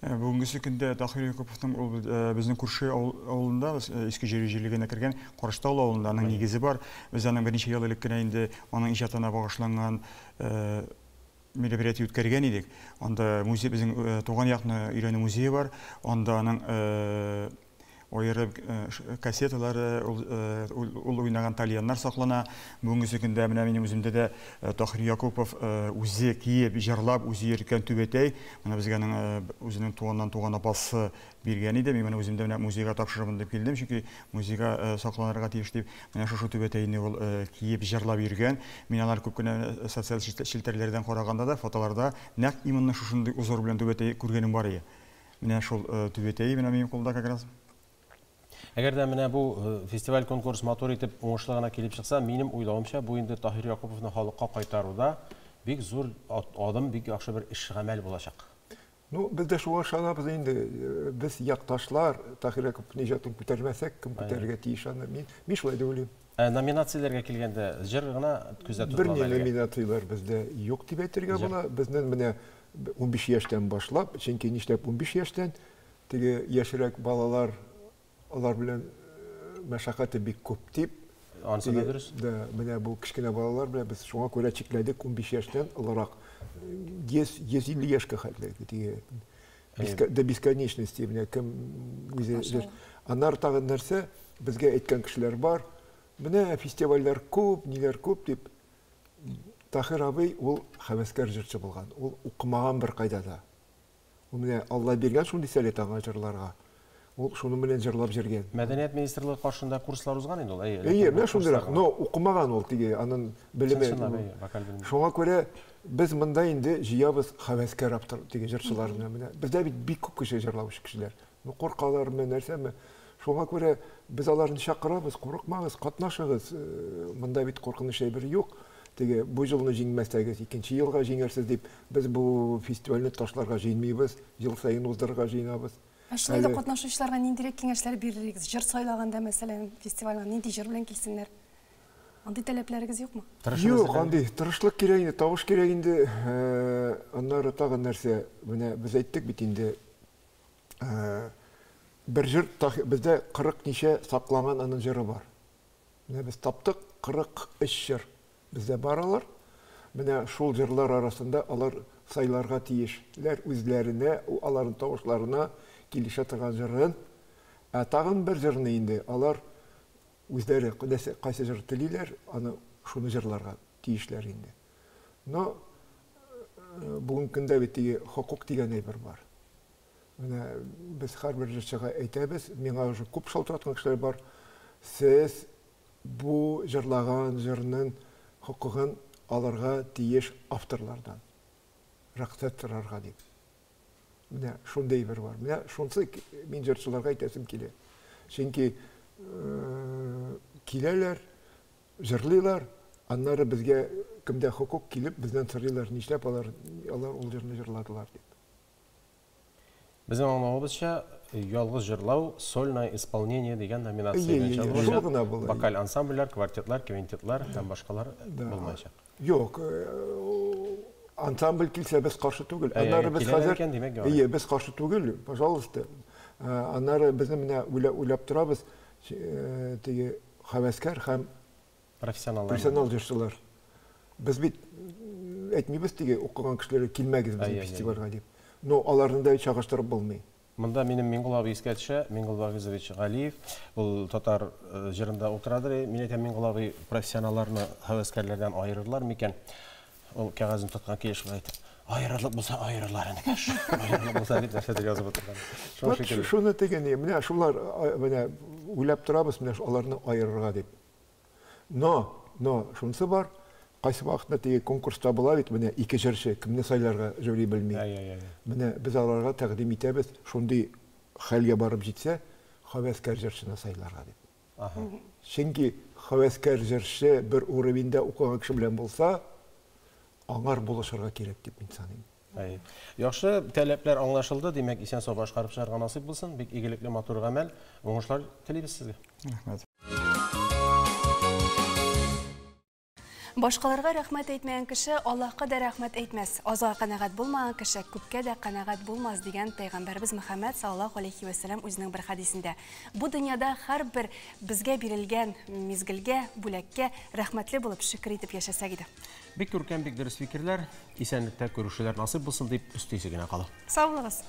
Бүгенге көндә Тахир Якововның безнең күрше авылында, иске җирлегенә кергән Караштау авылында аның нигезе бар. Без аның берничә ел элек кенә инде аның иҗатына багышланган мероприятие үткәргән идек. Анда музей, безнең туган якны өйрәнү музее бар. Анда аның аерым кассеталары, ул уйнаган тальяннар саклана. Бүгенге көндә менә минем үземдә дә Тахир Якупов үзе киеп, җырлап, үзе йөрткән түбәтәй. Менә безгә үзенең туган апасы биргән иде. Мин үземдә менә музейга тапшырырмын дип килдем, чөнки музейга сакланырга тиеш дип, менә шушы түбәтәйне ул киеп, җырлап йөргән. Мин алар күп кенә социаль челтәрләрдән караганда да, фотоларда нәкъ именно шушындый узор белән түбәтәй күргәнем бар иде. Менә шул түбәтәй менә минем кулда как раз. Әгәр дә менә бу фестиваль конкурс матур итеп уңышлы гына килеп чыкса, минем уйлавымча, бу инде Тахир Якововны халыкка кайтаруда бик зур адым, бик яхшы бер эш гамәл булачак. Без дә шуга ышанабыз инде. Без якташлар Тахир Якововны иҗатын күтәрмәсәк, кем күтәрергә тиеш аны? Мин шулай дип уйлыйм. Номинацияләргә килгәндә җыр гына күзәтү булган. Бер номинациялар бездә юк дип әйтергә була. Безнең менә 15 яшьтән башлап, чөнки нишләп 15 яшьтән теге яшьрәк балалар алар белән мәшәкате бик күп дип. Ансы да дөрес. Менә бу кичкенә балалар белән без шуңа күрә чикләдек 15 яшьтән аларак 150 яшькә хәтле теге до бесконечности менә кем үзе. Аннар тагын нәрсә безгә әйткән кешеләр бар. Менә фестивальләр күп, ниләр күп дип. Тахир абый ул хәвәскәр җырчы булган. Ул укымаган бер кайда да. Ул менә Алла биргән шундый сәләт аңа җырларга. Ул шуны белән җырлап йөргән. Мәдәният министрлыгы каршында курслар узган инде ул. Менә шундыйрак. Но укымаган ул теге аның белеме. Шуңа күрә без монда инде җыябыз хәвәскәр автор теге җырчыларны. Менә бездә бик күп кеше җырлаучы кешеләр. Куркалармы, нәрсәме? Шуңа күрә без аларны чакырабыз, курыкмагыз, катнашыгыз. Монда бит коркыныч әйбер юк. Теге бу елны җиңмәсәгез, икенче елга җиңәрсез дип без бу фестивальне ташларга җыенмыйбыз, ел саен уздырырга җыенабыз. Шулай да катнашучыларга ниндирәк киңәшләр бирергез? Җыр сайлаганда, мәсәлән, фестивальгә нинди җыр белән килсеннәр? Андый таләпләрегез юкмы? Юк, андый тырышлык кирәк инде, тавыш кирәк инде. Аннары тагын нәрсә, менә без әйттек бит инде. Бер җыр бездә 40 ничә сакланган аның җыры бар. Менә без таптык 43 җыр бездә бар алар. Менә шул җырлар арасында алар сайларга тиешләр үзләренә, аларның тавышларына килешә торган җырын. Тагын бер җырны инде алар үзләре кайсы җыр телиләр, аны шуны җырларга тиешләр инде. Но бүген көндә бит хокук дигән әйбер бар. Менә без һәрбер җырчыга әйтәбез, миңа уже күп шалтыраткан кешеләр бар. Сез бу җырлаган җырның хокугын аларга тиеш авторлардан. Рөхсәт сорарга дип. Менә шундый бер бар. Менә шунсы мин җырчыларга әйтәсем килә. Чөнки киләләр, җырлыйлар, аннары безгә кемдә хокук килеп, бездән сорыйлар, нишләп алар ул җырны җырладылар дип. Безнең аңлавыбызча, ялгыз җырлау, сольное исполнение дигән номинация буенча вокаль ансамбльләр, квартетлар, квинтетлар һәм башкалар булмаячак. Юк, ансамбль килсә без каршы түгел. Аннары без хәзер без каршы түгел, пожалуйста. Аннары без менә уйлап торабыз, теге хәвәскәр һәм профессионал җырчылар. Без бит әйтмибез теге укыган кешеләр килмәгез безнең фестивальгә дип. Но аларны да чагыштырып булмый. Монда минем Миңгол абый искә төшә, Миңгол Багизович Галиев, ул татар җырында утырадыр. Мин әйтәм, Миңгол абый профессионалларны хәвәскәрләрдән айырырлар микән? Ул кәгазен тоткан кеш әйтеп, айырырлык булса айырырлар инекәш. Айырырлык булса дип нәрсәдер язып утырган. Шуны тегене, менә шулар менә уйлап торабыз, менә аларны айырырга дип. Но шунысы бар. Кайсы вакытта теге конкурста була бит, менә ике җырчы кемне сайларга жюри белми. Менә без аларга тәкъдим итәбез, шундый хәлгә барып җитсә, хәвәскәр җырчыны сайларга дип. Чөнки хәвәскәр җырчы бер уровеньда укыган кеше белән булса, аңар булышырга кирәк дип мин саныйм. Яхшы, таләпләр аңлашылды, димәк, исән-сау башкарып чыгарга насыйп булсын. Бик игелекле, матур гамәл, уңышлар телибез сезгә. Рәхмәт. Башкаларга рәхмәт әйтмәгән кеше Аллаһка да рәхмәт әйтмәс. Азга канәгать булмаган кеше күпкә дә канәгать булмас дигән Пәйгамбәрбез Мөхәммәд саллаллаһу алейхи ва саллям үзенең бер хадисендә. Бу дөньяда һәрбер безгә бирелгән мизгелгә, бүләккә рәхмәтле булып шөкр итеп яшәсәк иде. Бик күркәм, бик дөрес фикерләр, исәнлектә күрешүләр насыйп булсын дип өстәсе генә калу. Сау булыгыз.